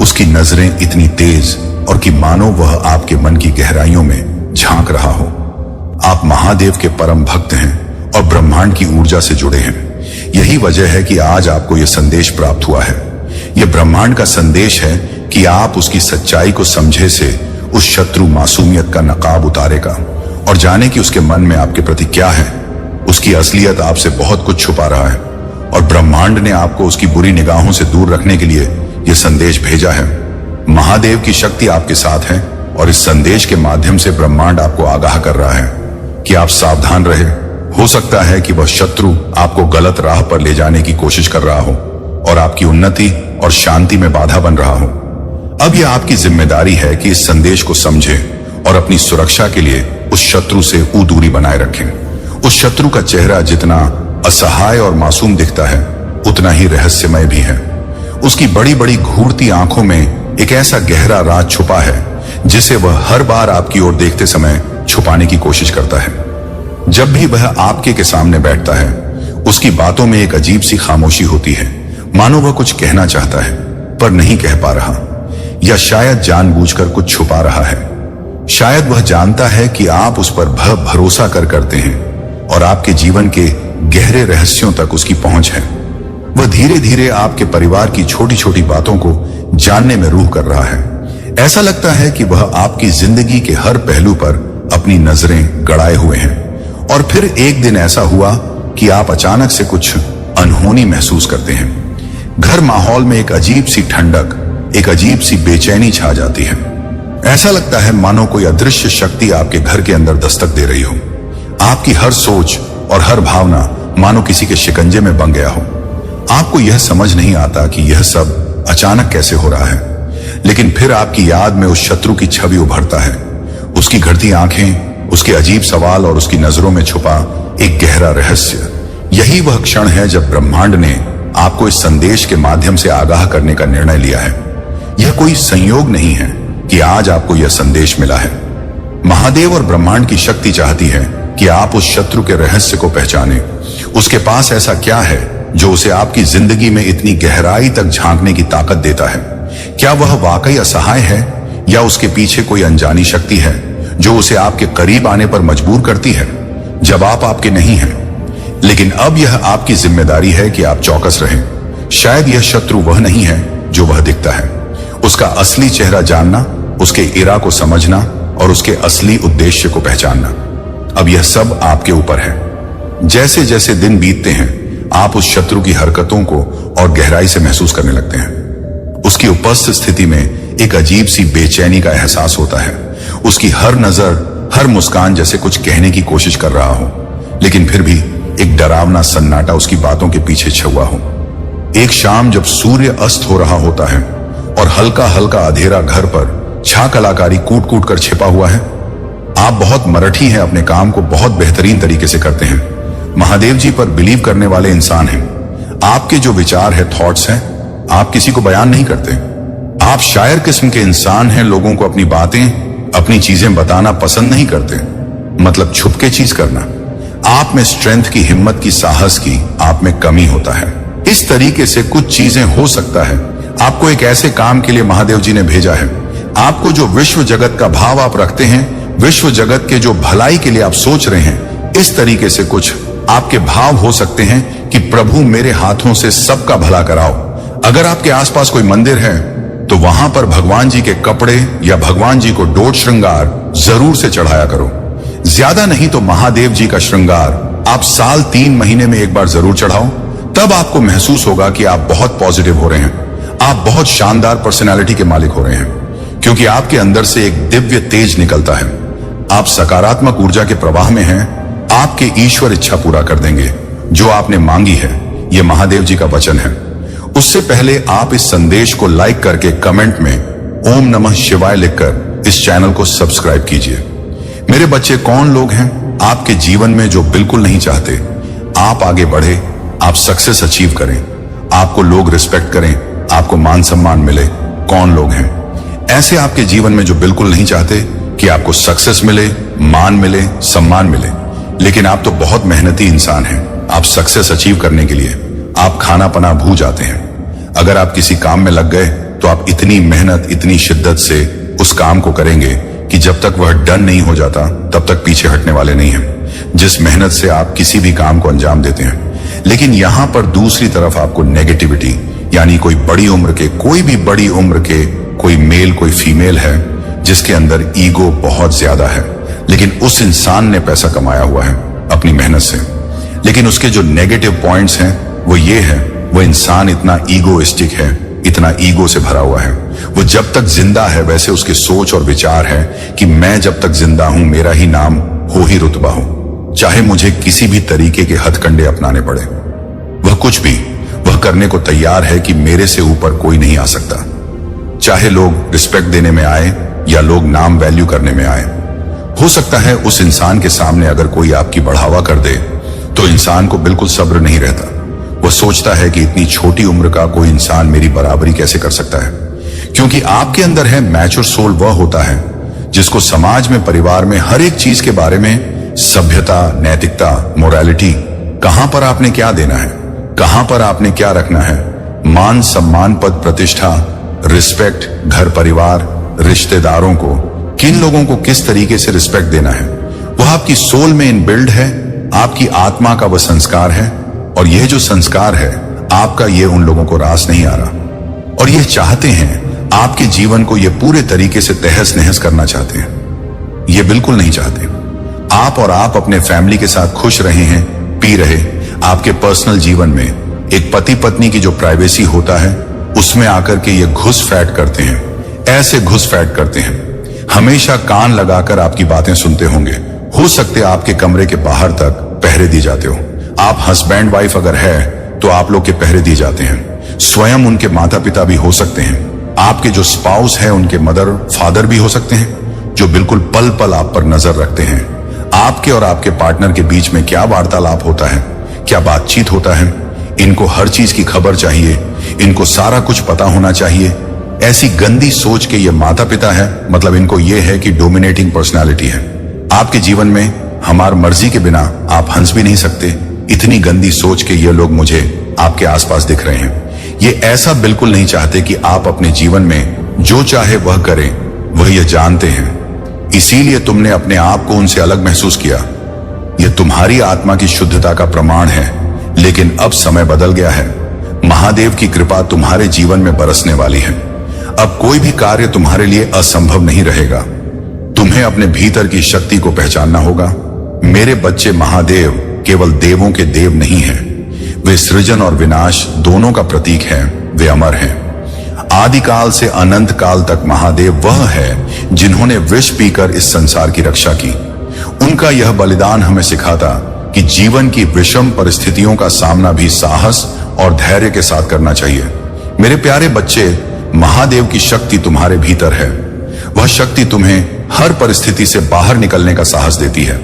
उसकी नजरें इतनी तेज और कि मानो वह आपके मन की गहराइयों में झांक रहा हो। आप महादेव के परम भक्त हैं और ब्रह्मांड की ऊर्जा से जुड़े हैं। यही वजह है कि आज आपको यह संदेश प्राप्त हुआ है। यह ब्रह्मांड का संदेश है कि आप उसकी सच्चाई को समझे से उस शत्रु मासूमियत का नकाब उतारेगा और जाने कि उसके मन में आपके प्रति क्या है। उसकी असलियत आपसे बहुत कुछ छुपा रहा है और ब्रह्मांड ने आपको उसकी बुरी निगाहों से दूर रखने के लिए यह संदेश भेजा है। महादेव की शक्ति आपके साथ है और इस संदेश के माध्यम से ब्रह्मांड आपको आगाह कर रहा है कि आप सावधान रहे। हो सकता है कि वह शत्रु आपको गलत राह पर ले जाने की कोशिश कर रहा हो और आपकी उन्नति और शांति में बाधा बन रहा हो। अब यह आपकी जिम्मेदारी है कि इस संदेश को समझें और अपनी सुरक्षा के लिए उस शत्रु से दूरी बनाए रखें। उस शत्रु का चेहरा जितना असहाय और मासूम दिखता है उतना ही रहस्यमय भी है। उसकी बड़ी बड़ी घूरती आंखों में एक ऐसा गहरा राज छुपा है जिसे वह हर बार आपकी ओर देखते समय छुपाने की कोशिश करता है। जब भी वह आपके के सामने बैठता है उसकी बातों में एक अजीब सी खामोशी होती है, मानो वह कुछ कहना चाहता है पर नहीं कह पा रहा, या शायद जानबूझकर कुछ छुपा रहा है। शायद वह जानता है कि आप उस पर भरोसा करते हैं और आपके जीवन के गहरे रहस्यों तक उसकी पहुंच है। वह धीरे धीरे आपके परिवार की छोटी छोटी बातों को जानने में रूह कर रहा है। ऐसा लगता है कि वह आपकी जिंदगी के हर पहलू पर अपनी नजरें गड़ाए हुए हैं। और फिर एक दिन ऐसा हुआ कि आप अचानक से कुछ अनहोनी महसूस करते हैं। घर माहौल में एक अजीब सी ठंडक, एक अजीब सी बेचैनी छा जाती है। ऐसा लगता है मानो कोई अदृश्य शक्ति आपके घर के अंदर दस्तक दे रही हो। आपकी हर सोच और हर भावना मानो किसी के शिकंजे में बंध गया हो। आपको यह समझ नहीं आता कि यह सब अचानक कैसे हो रहा है, लेकिन फिर आपकी याद में उस शत्रु की छवि उभरता है। उसकी घड़ती आंखें, उसके अजीब सवाल और उसकी नजरों में छुपा एक गहरा रहस्य। यही वह क्षण है जब ब्रह्मांड ने आपको इस संदेश के माध्यम से आगाह करने का निर्णय लिया है। यह कोई संयोग नहीं है कि आज आपको यह संदेश मिला है। महादेव और ब्रह्मांड की शक्ति चाहती है कि आप उस शत्रु के रहस्य को पहचानें। उसके पास ऐसा क्या है जो उसे आपकी जिंदगी में इतनी गहराई तक झांकने की ताकत देता है? क्या वह वाकई असहाय है या उसके पीछे कोई अनजानी शक्ति है जो उसे आपके करीब आने पर मजबूर करती है जब आप आपके नहीं हैं? लेकिन अब यह आपकी जिम्मेदारी है कि आप चौकस रहें। शायद यह शत्रु वह नहीं है जो वह दिखता है। उसका असली चेहरा जानना, उसके इरा को समझना और उसके असली उद्देश्य को पहचानना, अब यह सब आपके ऊपर है। जैसे जैसे दिन बीतते हैं आप उस शत्रु की हरकतों को और गहराई से महसूस करने लगते हैं। उसकी उपस्थित स्थिति में एक अजीब सी बेचैनी का एहसास होता है। उसकी हर नजर, हर मुस्कान जैसे कुछ कहने की कोशिश कर रहा हो, लेकिन फिर भी एक डरावना सन्नाटा उसकी बातों के पीछे छुपा हो। एक शाम जब सूर्य अस्त हो रहा होता है और हल्का हल्का अंधेरा घर पर छा कलाकारी कूट कूट कर छिपा हुआ है। आप बहुत मराठी हैं, अपने काम को बहुत बेहतरीन तरीके से करते हैं, महादेव जी पर बिलीव करने वाले इंसान हैं। आपके जो विचार है, थॉट्स हैं, आप किसी को बयान नहीं करते। आप शायर किस्म के इंसान हैं, लोगों को अपनी बातें, अपनी चीजें बताना पसंद नहीं करते, मतलब छुप के चीज करना। आप में स्ट्रेंथ की, हिम्मत की, साहस की आप में कमी होता है। इस तरीके से कुछ चीजें हो सकता है आपको एक ऐसे काम के लिए महादेव जी ने भेजा है। आपको जो विश्व जगत का भाव आप रखते हैं, विश्व जगत के जो भलाई के लिए आप सोच रहे हैं, इस तरीके से कुछ आपके भाव हो सकते हैं कि प्रभु मेरे हाथों से सबका भला कराओ। अगर आपके आसपास कोई मंदिर है तो वहां पर भगवान जी के कपड़े या भगवान जी को डोट श्रृंगार जरूर से चढ़ाया करो। ज्यादा नहीं तो महादेव जी का श्रृंगार आप साल 3 महीने में एक बार जरूर चढ़ाओ। तब आपको महसूस होगा कि आप बहुत पॉजिटिव हो रहे हैं, आप बहुत शानदार पर्सनालिटी के मालिक हो रहे हैं, क्योंकि आपके अंदर से एक दिव्य तेज निकलता है। आप सकारात्मक ऊर्जा के प्रवाह में हैं। आपके ईश्वर इच्छा पूरा कर देंगे जो आपने मांगी है, यह महादेव जी का वचन है। उससे पहले आप इस संदेश को लाइक करके कमेंट में ओम नमः शिवाय लिखकर इस चैनल को सब्सक्राइब कीजिए। मेरे बच्चे, कौन लोग हैं आपके जीवन में जो बिल्कुल नहीं चाहते आप आगे बढ़े, आप सक्सेस अचीव करें, आपको लोग रिस्पेक्ट करें, आपको मान सम्मान मिले? कौन लोग हैं ऐसे आपके जीवन में जो बिल्कुल नहीं चाहते कि आपको सक्सेस मिले, मान मिले, सम्मान मिले? लेकिन आप तो बहुत मेहनती इंसान हैं। आप सक्सेस अचीव करने के लिए आप खाना पना भूल जाते हैं। अगर आप किसी काम में लग गए तो आप इतनी मेहनत, इतनी शिद्दत से उस काम को करेंगे कि जब तक वह डन नहीं हो जाता तब तक पीछे हटने वाले नहीं हैं। जिस मेहनत से आप किसी भी काम को अंजाम देते हैं। लेकिन यहां पर दूसरी तरफ आपको नेगेटिविटी यानी कोई बड़ी उम्र के, कोई भी बड़ी उम्र के कोई मेल कोई फीमेल है जिसके अंदर ईगो बहुत ज्यादा है, लेकिन उस इंसान ने पैसा कमाया हुआ है अपनी मेहनत से, लेकिन उसके जो नेगेटिव पॉइंट्स हैं वो ये है, वो इंसान इतना ईगोइस्टिक है, इतना ईगो से भरा हुआ है। वो जब तक जिंदा है वैसे उसके सोच और विचार है कि मैं जब तक जिंदा हूं मेरा ही नाम हो ही रुतबा हो, चाहे मुझे किसी भी तरीके के हथकंडे अपनाने पड़े। वह कुछ भी वह करने को तैयार है कि मेरे से ऊपर कोई नहीं आ सकता, चाहे लोग रिस्पेक्ट देने में आए या लोग नाम वैल्यू करने में आए। हो सकता है उस इंसान के सामने अगर कोई आपकी बढ़ावा कर दे तो इंसान को बिल्कुल सब्र नहीं रहता। वह सोचता है कि इतनी छोटी उम्र का कोई इंसान मेरी बराबरी कैसे कर सकता है, क्योंकि आपके अंदर है मैच्योर सोल वह होता है जिसको समाज में, परिवार में हर एक चीज के बारे में सभ्यता, नैतिकता, मोरालिटी, कहां पर आपने क्या देना है, कहां पर आपने क्या रखना है, मान सम्मान, पद प्रतिष्ठा, रिस्पेक्ट, घर परिवार, रिश्तेदारों को, किन लोगों को किस तरीके से रिस्पेक्ट देना है, वह आपकी सोल में इनबिल्ड है, आपकी आत्मा का वह संस्कार है। और यह जो संस्कार है आपका, ये उन लोगों को रास नहीं आ रहा और ये चाहते हैं आपके जीवन को ये पूरे तरीके से तहस नहस करना चाहते हैं। ये बिल्कुल नहीं चाहते। आप और आप अपने फैमिली के साथ खुश रहे हैं, पी रहे, आपके पर्सनल जीवन में एक पति पत्नी की जो प्राइवेसी होता है उसमें आकर के ये घुसपैठ करते हैं, ऐसे घुसपैठ करते हैं। हमेशा कान लगाकर आपकी बातें सुनते होंगे, हो सकते आपके कमरे के बाहर तक पहरे दी जाते हो। आप हस्बैंड वाइफ अगर है तो आप लोग के पहरे दिए जाते हैं। स्वयं उनके माता पिता भी हो सकते हैं, आपके जो स्पाउस है उनके मदर फादर भी हो सकते हैं, जो बिल्कुल पल पल आप पर नजर रखते हैं। आपके और आपके पार्टनर के बीच में क्या वार्तालाप होता है, क्या बातचीत होता है, इनको हर चीज की खबर चाहिए, इनको सारा कुछ पता होना चाहिए। ऐसी गंदी सोच के ये माता पिता है, मतलब इनको ये है कि डोमिनेटिंग पर्सनालिटी है। आपके जीवन में हमार मर्जी के बिना आप हंस भी नहीं सकते, इतनी गंदी सोच के ये लोग मुझे आपके आसपास दिख रहे हैं। ये ऐसा बिल्कुल नहीं चाहते कि आप अपने जीवन में जो चाहे वह करें, वह ये जानते हैं, इसीलिए तुमने अपने आप को उनसे अलग महसूस किया। यह तुम्हारी आत्मा की शुद्धता का प्रमाण है, लेकिन अब समय बदल गया है। महादेव की कृपा तुम्हारे जीवन में बरसने वाली है। अब कोई भी कार्य तुम्हारे लिए असंभव नहीं रहेगा। तुम्हें अपने भीतर की शक्ति को पहचानना होगा। मेरे बच्चे, महादेव केवल देवों के देव नहीं हैं, वे सृजन और विनाश दोनों का प्रतीक हैं, वे अमर हैं। आदिकाल से अनंत काल तक महादेव वह है जिन्होंने विष पीकर इस संसार की रक्षा की। उनका यह बलिदान हमें सिखाता कि जीवन की विषम परिस्थितियों का सामना भी साहस और धैर्य के साथ करना चाहिए। मेरे प्यारे बच्चे, महादेव की शक्ति तुम्हारे भीतर है। वह शक्ति तुम्हें हर परिस्थिति से बाहर निकलने का साहस देती है।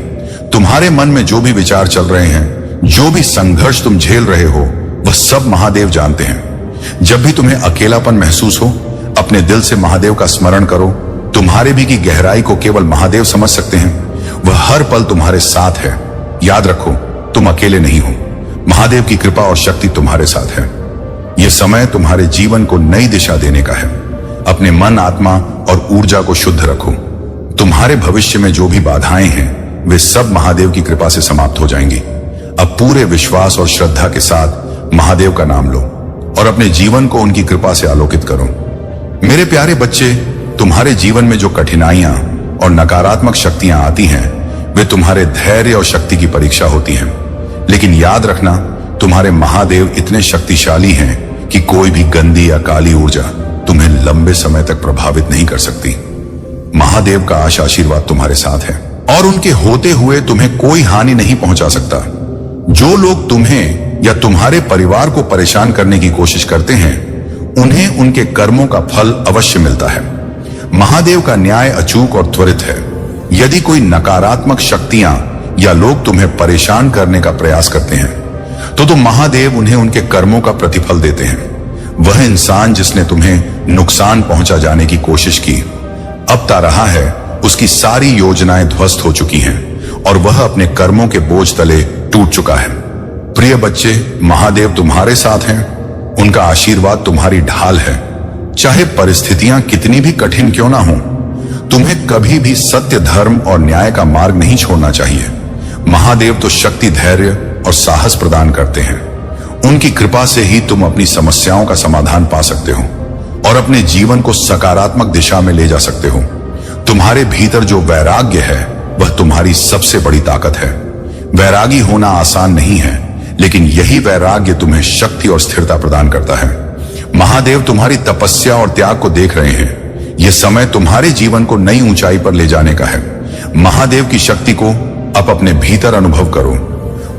तुम्हारे मन में जो भी विचार चल रहे हैं, जो भी संघर्ष तुम झेल रहे हो, वह सब महादेव जानते हैं। जब भी तुम्हें अकेलापन महसूस हो, अपने दिल से महादेव का स्मरण करो। तुम्हारे भी की गहराई को केवल महादेव समझ सकते हैं। वह हर पल तुम्हारे साथ है। याद रखो, तुम अकेले नहीं हो। महादेव की कृपा और शक्ति तुम्हारे साथ है। यह समय तुम्हारे जीवन को नई दिशा देने का है। अपने मन, आत्मा और ऊर्जा को शुद्ध रखो। तुम्हारे भविष्य में जो भी बाधाएं हैं वे सब महादेव की कृपा से समाप्त हो जाएंगी। अब पूरे विश्वास और श्रद्धा के साथ महादेव का नाम लो और अपने जीवन को उनकी कृपा से आलोकित करो। मेरे प्यारे बच्चे, तुम्हारे जीवन में जो कठिनाइयां और नकारात्मक शक्तियां आती हैं, वे तुम्हारे धैर्य और शक्ति की परीक्षा होती हैं। लेकिन याद रखना, तुम्हारे महादेव इतने शक्तिशाली हैं कि कोई भी गंदी या काली ऊर्जा तुम्हें लंबे समय तक प्रभावित नहीं कर सकती। महादेव का आशीर्वाद तुम्हारे साथ है और उनके होते हुए तुम्हें कोई हानि नहीं पहुंचा सकता। जो लोग तुम्हें या तुम्हारे परिवार को परेशान करने की कोशिश करते हैं, उन्हें उनके कर्मों का फल अवश्य मिलता है। महादेव का न्याय अचूक और त्वरित है। यदि कोई नकारात्मक शक्तियां या लोग तुम्हें परेशान करने का प्रयास करते हैं, तो महादेव उन्हें उनके कर्मों का प्रतिफल देते हैं। वह इंसान जिसने तुम्हें नुकसान पहुंचा जाने की कोशिश की, अब ता रहा है, उसकी सारी योजनाएं ध्वस्त हो चुकी हैं और वह अपने कर्मों के बोझ तले टूट चुका है। प्रिय बच्चे, महादेव तुम्हारे साथ हैं। उनका आशीर्वाद तुम्हारी ढाल है। चाहे परिस्थितियां कितनी भी कठिन क्यों ना हो, तुम्हें कभी भी सत्य, धर्म और न्याय का मार्ग नहीं छोड़ना चाहिए। महादेव तो शक्ति, धैर्य और साहस प्रदान करते हैं। उनकी कृपा से ही तुम अपनी समस्याओं का समाधान पा सकते हो और अपने जीवन को सकारात्मक दिशा में ले जा सकते हो। तुम्हारे भीतर जो वैराग्य है वह तुम्हारी सबसे बड़ी ताकत है। वैरागी होना आसान नहीं है, लेकिन यही वैराग्य तुम्हें शक्ति और स्थिरता प्रदान करता है। महादेव तुम्हारी तपस्या और त्याग को देख रहे हैं। यह समय तुम्हारे जीवन को नई ऊंचाई पर ले जाने का है। महादेव की शक्ति को अब अपने भीतर अनुभव करो।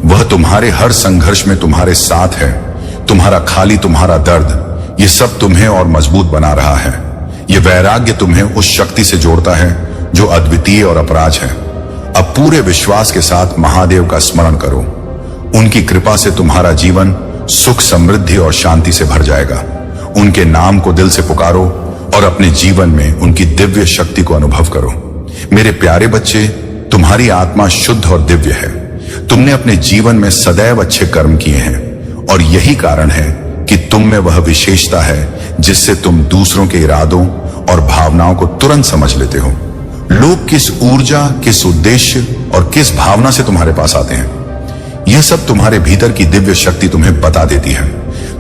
वह तुम्हारे हर संघर्ष में तुम्हारे साथ है। तुम्हारा खाली, तुम्हारा दर्द, ये सब तुम्हें और मजबूत बना रहा है। यह वैराग्य तुम्हें उस शक्ति से जोड़ता है जो अद्वितीय और अपराज है। अब पूरे विश्वास के साथ महादेव का स्मरण करो। उनकी कृपा से तुम्हारा जीवन सुख, समृद्धि और शांति से भर जाएगा। उनके नाम को दिल से पुकारो और अपने जीवन में उनकी दिव्य शक्ति को अनुभव करो। मेरे प्यारे बच्चे, तुम्हारी आत्मा शुद्ध और दिव्य है। तुमने अपने जीवन में सदैव अच्छे कर्म किए हैं और यही कारण है कि तुम में वह विशेषता है जिससे तुम दूसरों के इरादों और भावनाओं को तुरंत समझ लेते हो। लोग किस ऊर्जा, किस उद्देश्य और किस भावना से तुम्हारे पास आते हैं, यह सब तुम्हारे भीतर की दिव्य शक्ति तुम्हें बता देती है।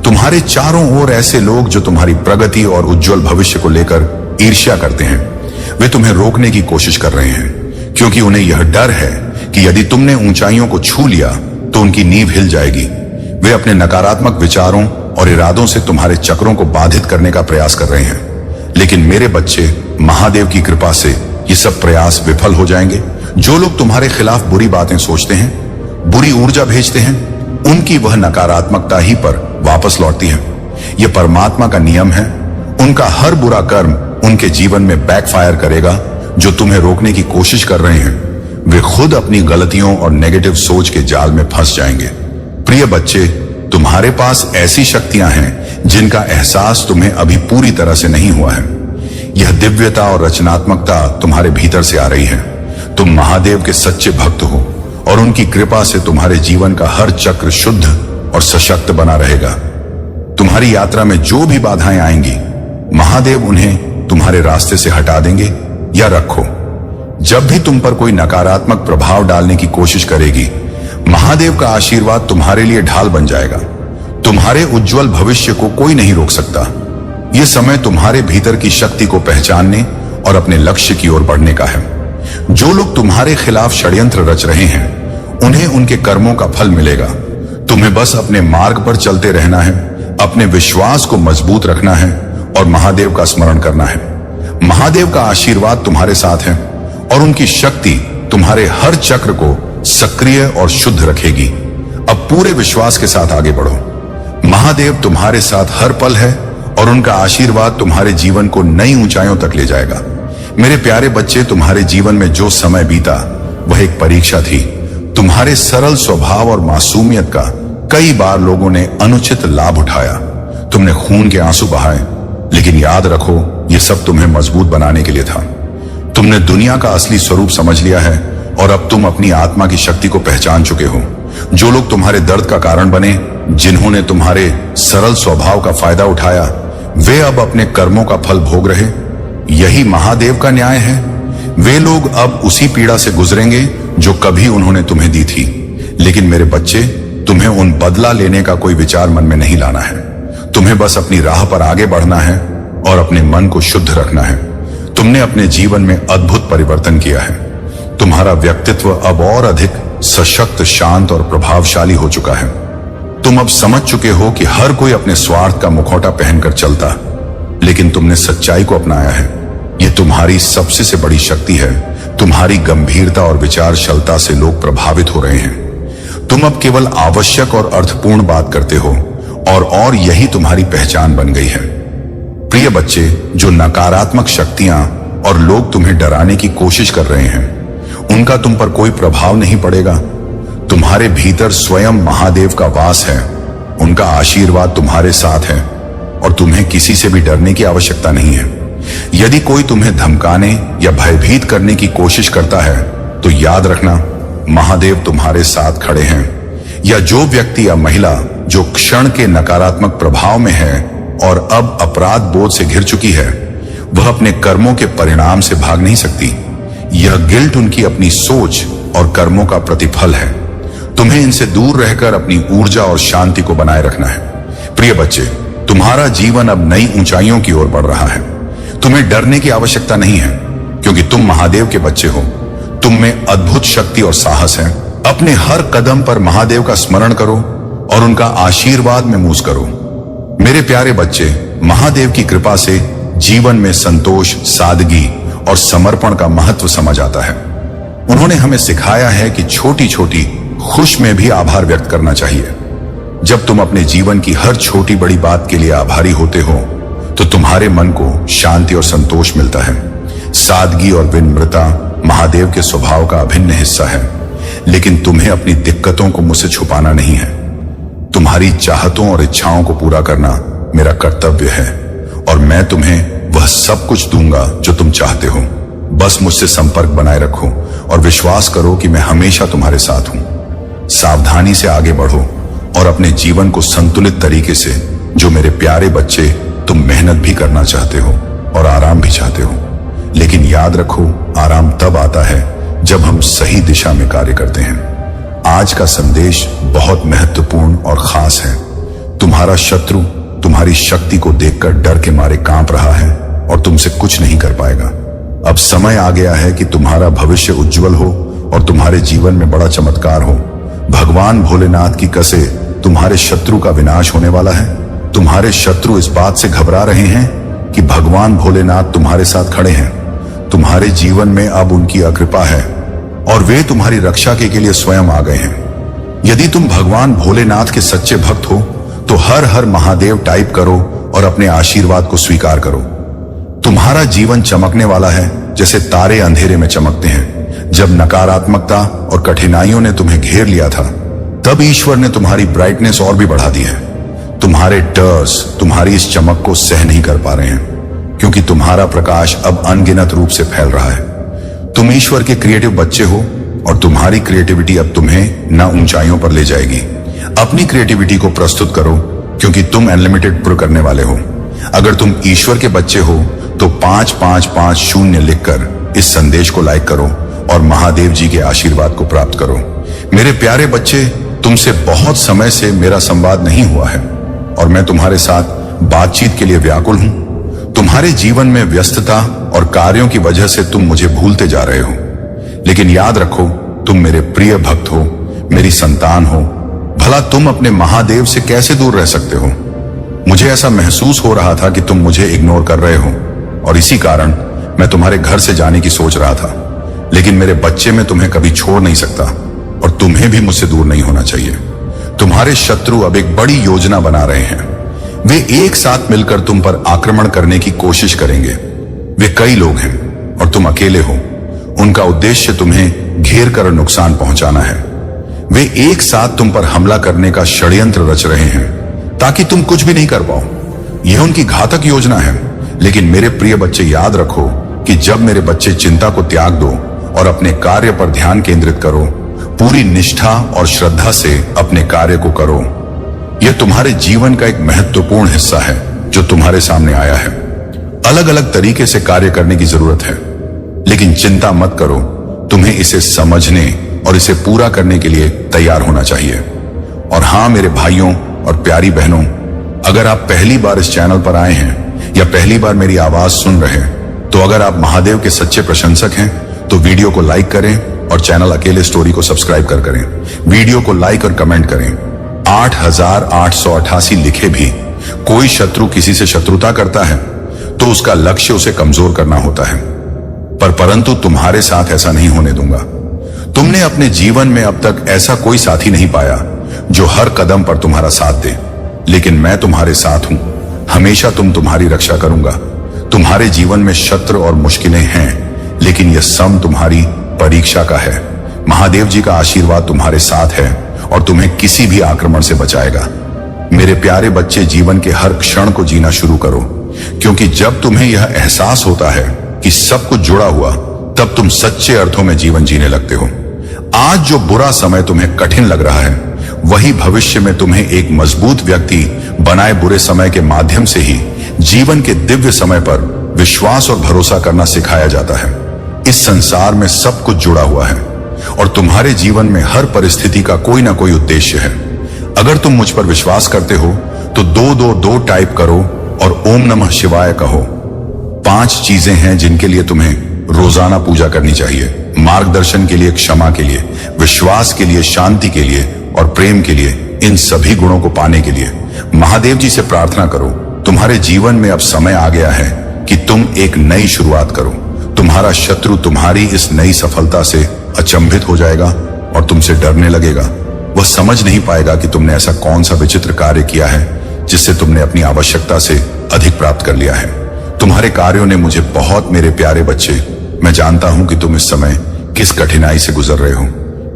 तुम्हारे चारों ओर ऐसे लोग जो तुम्हारी प्रगति और उज्जवल भविष्य को लेकर ईर्ष्या करते हैं, वे तुम्हें रोकने की कोशिश कर रहे हैं, क्योंकि उन्हें यह डर है कि यदि तुमने ऊंचाइयों को छू लिया तो उनकी नींव हिल जाएगी। वे अपने नकारात्मक विचारों और इरादों से तुम्हारे चक्रों को बाधित करने का प्रयास कर रहे हैं। लेकिन मेरे बच्चे, महादेव की कृपा से ये सब प्रयास विफल हो जाएंगे। जो लोग तुम्हारे खिलाफ बुरी बातें सोचते हैं, बुरी ऊर्जा भेजते हैं, उनकी वह नकारात्मकता ही पर वापस लौटती है। यह परमात्मा का नियम है। उनका हर बुरा कर्म उनके जीवन में बैकफायर करेगा। जो तुम्हें रोकने की कोशिश कर रहे हैं, वे खुद अपनी गलतियों और नेगेटिव सोच के जाल में फंस जाएंगे। प्रिय बच्चे, तुम्हारे पास ऐसी शक्तियां हैं जिनका एहसास तुम्हें अभी पूरी तरह से नहीं हुआ है। यह दिव्यता और रचनात्मकता तुम्हारे भीतर से आ रही है। तुम महादेव के सच्चे भक्त हो और उनकी कृपा से तुम्हारे जीवन का हर चक्र शुद्ध और सशक्त बना रहेगा। तुम्हारी यात्रा में जो भी बाधाएं आएंगी, महादेव उन्हें तुम्हारे रास्ते से हटा देंगे या रखो। जब भी तुम पर कोई नकारात्मक प्रभाव डालने की कोशिश करेगी, महादेव का आशीर्वाद तुम्हारे लिए ढाल बन जाएगा। तुम्हारे उज्जवल भविष्य को कोई नहीं रोक सकता। यह समय तुम्हारे भीतर की शक्ति को पहचानने और अपने लक्ष्य की ओर बढ़ने का है। जो लोग तुम्हारे खिलाफ षड्यंत्र रच रहे हैं, उन्हें उनके कर्मों का फल मिलेगा। तुम्हें बस अपने मार्ग पर चलते रहना है, अपने विश्वास को मजबूत रखना है और महादेव का स्मरण करना है। महादेव का आशीर्वाद तुम्हारे साथ है और उनकी शक्ति तुम्हारे हर चक्र को सक्रिय और शुद्ध रखेगी। अब पूरे विश्वास के साथ आगे बढ़ो। महादेव तुम्हारे साथ हर पल है और उनका आशीर्वाद तुम्हारे जीवन को नई ऊंचाइयों तक ले जाएगा। मेरे प्यारे बच्चे, तुम्हारे जीवन में जो समय बीता वह एक परीक्षा थी। तुम्हारे सरल स्वभाव और मासूमियत का कई बार लोगों ने अनुचित लाभ उठाया। तुमने खून के आंसू बहाए, लेकिन याद रखो, यह सब तुम्हें मजबूत बनाने के लिए था। तुमने दुनिया का असली स्वरूप समझ लिया है और अब तुम अपनी आत्मा की शक्ति को पहचान चुके हो। जो लोग तुम्हारे दर्द का कारण बने, जिन्होंने तुम्हारे सरल स्वभाव का फायदा उठाया, वे अब अपने कर्मों का फल भोग रहे। यही महादेव का न्याय है। वे लोग अब उसी पीड़ा से गुजरेंगे जो कभी उन्होंने तुम्हें दी थी। लेकिन मेरे बच्चे, तुम्हें उन बदला लेने का कोई विचार मन में नहीं लाना है। तुम्हें बस अपनी राह पर आगे बढ़ना है और अपने मन को शुद्ध रखना है। तुमने अपने जीवन में अद्भुत परिवर्तन किया है। तुम्हारा व्यक्तित्व अब और अधिक सशक्त, शांत और प्रभावशाली हो चुका है। तुम अब समझ चुके हो कि हर कोई अपने स्वार्थ का मुखौटा पहनकर चलता, लेकिन तुमने सच्चाई को अपनाया है। यह तुम्हारी सबसे से बड़ी शक्ति है। तुम्हारी गंभीरता और विचारशीलता से लोग प्रभावित हो रहे हैं। तुम अब केवल आवश्यक और अर्थपूर्ण बात करते हो और यही तुम्हारी पहचान बन गई है। प्रिय बच्चे, जो नकारात्मक शक्तियां और लोग तुम्हें डराने की कोशिश कर रहे हैं, उनका तुम पर कोई प्रभाव नहीं पड़ेगा। तुम्हारे भीतर स्वयं महादेव का वास है। उनका आशीर्वाद तुम्हारे साथ है और तुम्हें किसी से भी डरने की आवश्यकता नहीं है। यदि कोई तुम्हें धमकाने या भयभीत करने की कोशिश करता है, तो याद रखना, महादेव तुम्हारे साथ खड़े हैं। या जो व्यक्ति या महिला जो क्षण के नकारात्मक प्रभाव में है और अब अपराध बोध से घिर चुकी है, वह अपने कर्मों के परिणाम से भाग नहीं सकती। यह गिल्ट उनकी अपनी सोच और कर्मों का प्रतिफल है। तुम्हें इनसे दूर रहकर अपनी ऊर्जा और शांति को बनाए रखना है। प्रिय बच्चे, तुम्हारा जीवन अब नई ऊंचाइयों की ओर बढ़ रहा है। तुम्हें डरने की आवश्यकता नहीं है, क्योंकि तुम महादेव के बच्चे हो। तुम में अद्भुत शक्ति और साहस है। अपने हर कदम पर महादेव का स्मरण करो और उनका आशीर्वाद में मूस करो। मेरे प्यारे बच्चे, महादेव की कृपा से जीवन में संतोष, सादगी और समर्पण का महत्व समझ आता है। उन्होंने हमें सिखाया है कि छोटी छोटी खुश में भी आभार व्यक्त करना चाहिए। जब तुम अपने जीवन की हर छोटी बड़ी बात के लिए आभारी होते हो तो तुम्हारे मन को शांति और संतोष मिलता है। सादगी और विनम्रता महादेव के स्वभाव का अभिन्न हिस्सा है, लेकिन तुम्हें अपनी दिक्कतों को मुझसे छुपाना नहीं है। तुम्हारी चाहतों और इच्छाओं को पूरा करना मेरा कर्तव्य है और मैं तुम्हें वह सब कुछ दूंगा जो तुम चाहते हो। बस मुझसे संपर्क बनाए रखो और विश्वास करो कि मैं हमेशा तुम्हारे साथ हूं। सावधानी से आगे बढ़ो और अपने जीवन को संतुलित तरीके से, जो मेरे प्यारे बच्चे, तुम मेहनत भी करना चाहते हो और आराम भी चाहते हो। लेकिन याद रखो, आराम तब आता है जब हम सही दिशा में कार्य करते हैं। आज का संदेश बहुत महत्वपूर्ण और खास है। तुम्हारा शत्रु तुम्हारी शक्ति को देखकर डर के मारे कांप रहा है और तुमसे कुछ नहीं कर पाएगा। अब समय आ गया है कि तुम्हारा भविष्य उज्जवल हो और तुम्हारे जीवन में बड़ा चमत्कार हो। भगवान भोलेनाथ की कसम, तुम्हारे शत्रु का विनाश होने वाला है। तुम्हारे शत्रु इस बात से घबरा रहे हैं कि भगवान भोलेनाथ तुम्हारे साथ खड़े हैं। तुम्हारे जीवन में अब उनकी कृपा है और वे तुम्हारी रक्षा के लिए स्वयं आ गए हैं। यदि तुम भगवान भोलेनाथ के सच्चे भक्त हो तो हर हर महादेव टाइप करो और अपने आशीर्वाद को स्वीकार करो। तुम्हारा जीवन चमकने वाला है जैसे तारे अंधेरे में चमकते हैं। जब नकारात्मकता और कठिनाइयों ने तुम्हें घेर लिया था, तब ईश्वर ने तुम्हारी ब्राइटनेस और भी बढ़ा दी है। तुम्हारे डर्स तुम्हारी इस चमक को सह नहीं कर पा रहे हैं, क्योंकि तुम्हारा प्रकाश अब अनगिनत रूप से फैल रहा है। तुम ईश्वर के क्रिएटिव बच्चे हो और तुम्हारी क्रिएटिविटी अब तुम्हें न ऊंचाइयों पर ले जाएगी। अपनी क्रिएटिविटी को प्रस्तुत करो, क्योंकि तुम अनलिमिटेड पुर करने वाले हो। अगर तुम ईश्वर के बच्चे हो तो 5550 लिखकर इस संदेश को लाइक करो और महादेव जी के आशीर्वाद को प्राप्त करो। मेरे प्यारे बच्चे, तुमसे बहुत समय से मेरा संवाद नहीं हुआ है और मैं तुम्हारे साथ बातचीत के लिए व्याकुल हूं। तुम्हारे जीवन में व्यस्तता और कार्यों की वजह से तुम मुझे भूलते जा रहे हो, लेकिन याद रखो, तुम मेरे प्रिय भक्त हो, मेरी संतान हो। भला तुम अपने महादेव से कैसे दूर रह सकते हो? मुझे ऐसा महसूस हो रहा था कि तुम मुझे इग्नोर कर रहे हो और इसी कारण मैं तुम्हारे घर से जाने की सोच रहा था। लेकिन मेरे बच्चे, मैं तुम्हें कभी छोड़ नहीं सकता और तुम्हें भी मुझसे दूर नहीं होना चाहिए। तुम्हारे शत्रु अब एक बड़ी योजना बना रहे हैं। वे एक साथ मिलकर तुम पर आक्रमण करने की कोशिश करेंगे। वे कई लोग हैं और तुम अकेले हो। उनका उद्देश्य तुम्हें घेर कर नुकसान पहुंचाना है। वे एक साथ तुम पर हमला करने का षड्यंत्र रच रहे हैं ताकि तुम कुछ भी नहीं कर पाओ। यह उनकी घातक योजना है। लेकिन मेरे प्रिय बच्चे, याद रखो कि जब मेरे बच्चे चिंता को त्याग दो और अपने कार्य पर ध्यान केंद्रित करो, पूरी निष्ठा और श्रद्धा से अपने कार्य को करो। यह तुम्हारे जीवन का एक महत्वपूर्ण हिस्सा है जो तुम्हारे सामने आया है। अलग अलग तरीके से कार्य करने की जरूरत है, लेकिन चिंता मत करो। तुम्हें इसे समझने और इसे पूरा करने के लिए तैयार होना चाहिए। और हाँ मेरे भाइयों और प्यारी बहनों, अगर आप पहली बार इस चैनल पर आए हैं या पहली बार मेरी आवाज सुन रहे हैं, तो अगर आप महादेव के सच्चे प्रशंसक हैं तो वीडियो को लाइक करें और चैनल अकेले स्टोरी को सब्सक्राइब कर करें। वीडियो को लाइक और कमेंट करें। 8888 लिखे भी कोई शत्रु किसी से शत्रुता करता है तो उसका लक्ष्य उसे कमजोर करना होता है, परंतु तुम्हारे साथ ऐसा नहीं होने दूंगा। तुमने अपने जीवन में अब तक ऐसा कोई साथी नहीं पाया जो हर कदम पर तुम्हारा साथ दे, लेकिन मैं तुम्हारे साथ हूं। हमेशा तुम्हारी रक्षा करूंगा। तुम्हारे जीवन में शत्रु और मुश्किलें हैं, लेकिन यह सम तुम्हारी परीक्षा का है। महादेव जी का आशीर्वाद तुम्हारे साथ है और तुम्हें किसी भी आक्रमण से बचाएगा। मेरे प्यारे बच्चे, जीवन के हर क्षण को जीना शुरू करो, क्योंकि जब तुम्हें यह एहसास होता है कि सब कुछ जुड़ा हुआ, तब तुम सच्चे अर्थों में जीवन जीने लगते हो। आज जो बुरा समय तुम्हें कठिन लग रहा है, वही भविष्य में तुम्हें एक मजबूत व्यक्ति बनाए। बुरे समय के माध्यम से ही जीवन के दिव्य समय पर विश्वास और भरोसा करना सिखाया जाता है। इस संसार में सब कुछ जुड़ा हुआ है। और तुम्हारे जीवन में हर परिस्थिति का कोई ना कोई उद्देश्य है। अगर तुम मुझ पर विश्वास करते हो तो 222 टाइप करो और ओम नमः शिवाय कहो। 5 चीजें हैं जिनके लिए तुम्हें रोजाना पूजा करनी चाहिए। मार्गदर्शन के लिए, क्षमा के लिए, विश्वास के लिए, शांति के लिए और प्रेम के लिए। इन सभी गुणों को पाने के लिए महादेव जी से प्रार्थना करो। तुम्हारे जीवन में अब समय आ गया है कि तुम एक नई शुरुआत करो। तुम्हारा शत्रु तुम्हारी इस नई सफलता से अचंभित हो जाएगा और तुमसे डरने लगेगा। वह समझ नहीं पाएगा कि तुमने ऐसा कौन सा विचित्र कार्य किया है जिससे तुमने अपनी आवश्यकता से अधिक प्राप्त कर लिया है। तुम्हारे कार्यों ने मुझे बहुत, मेरे प्यारे बच्चे, मैं जानता हूं कि तुम इस समय किस कठिनाई से गुजर रहे हो,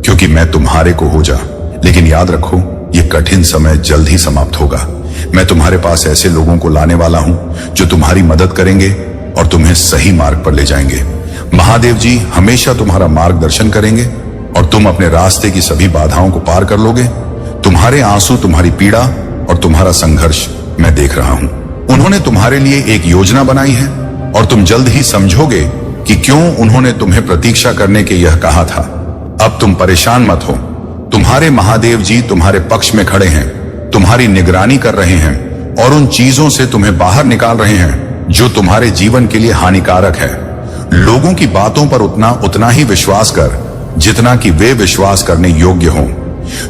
क्योंकि मैं तुम्हारे को हो जा। लेकिन याद रखो, यह कठिन समय जल्द ही समाप्त होगा। मैं तुम्हारे पास ऐसे लोगों को लाने वाला हूं जो तुम्हारी मदद करेंगे और तुम्हें सही मार्ग पर ले जाएंगे। महादेव जी हमेशा तुम्हारा मार्गदर्शन करेंगे और तुम अपने रास्ते की सभी बाधाओं को पार कर लोगे। तुम्हारे आंसू, तुम्हारी पीड़ा और तुम्हारा संघर्ष मैं देख रहा हूं। उन्होंने तुम्हारे लिए एक योजना बनाई है और तुम जल्द ही समझोगे कि क्यों उन्होंने तुम्हें प्रतीक्षा करने के यह कहा था। अब तुम परेशान मत हो। तुम्हारे महादेव जी तुम्हारे पक्ष में खड़े हैं, तुम्हारी निगरानी कर रहे हैं और उन चीजों से तुम्हें बाहर निकाल रहे हैं जो तुम्हारे जीवन के लिए हानिकारक है। लोगों की बातों पर उतना ही विश्वास कर जितना कि वे विश्वास करने योग्य हों।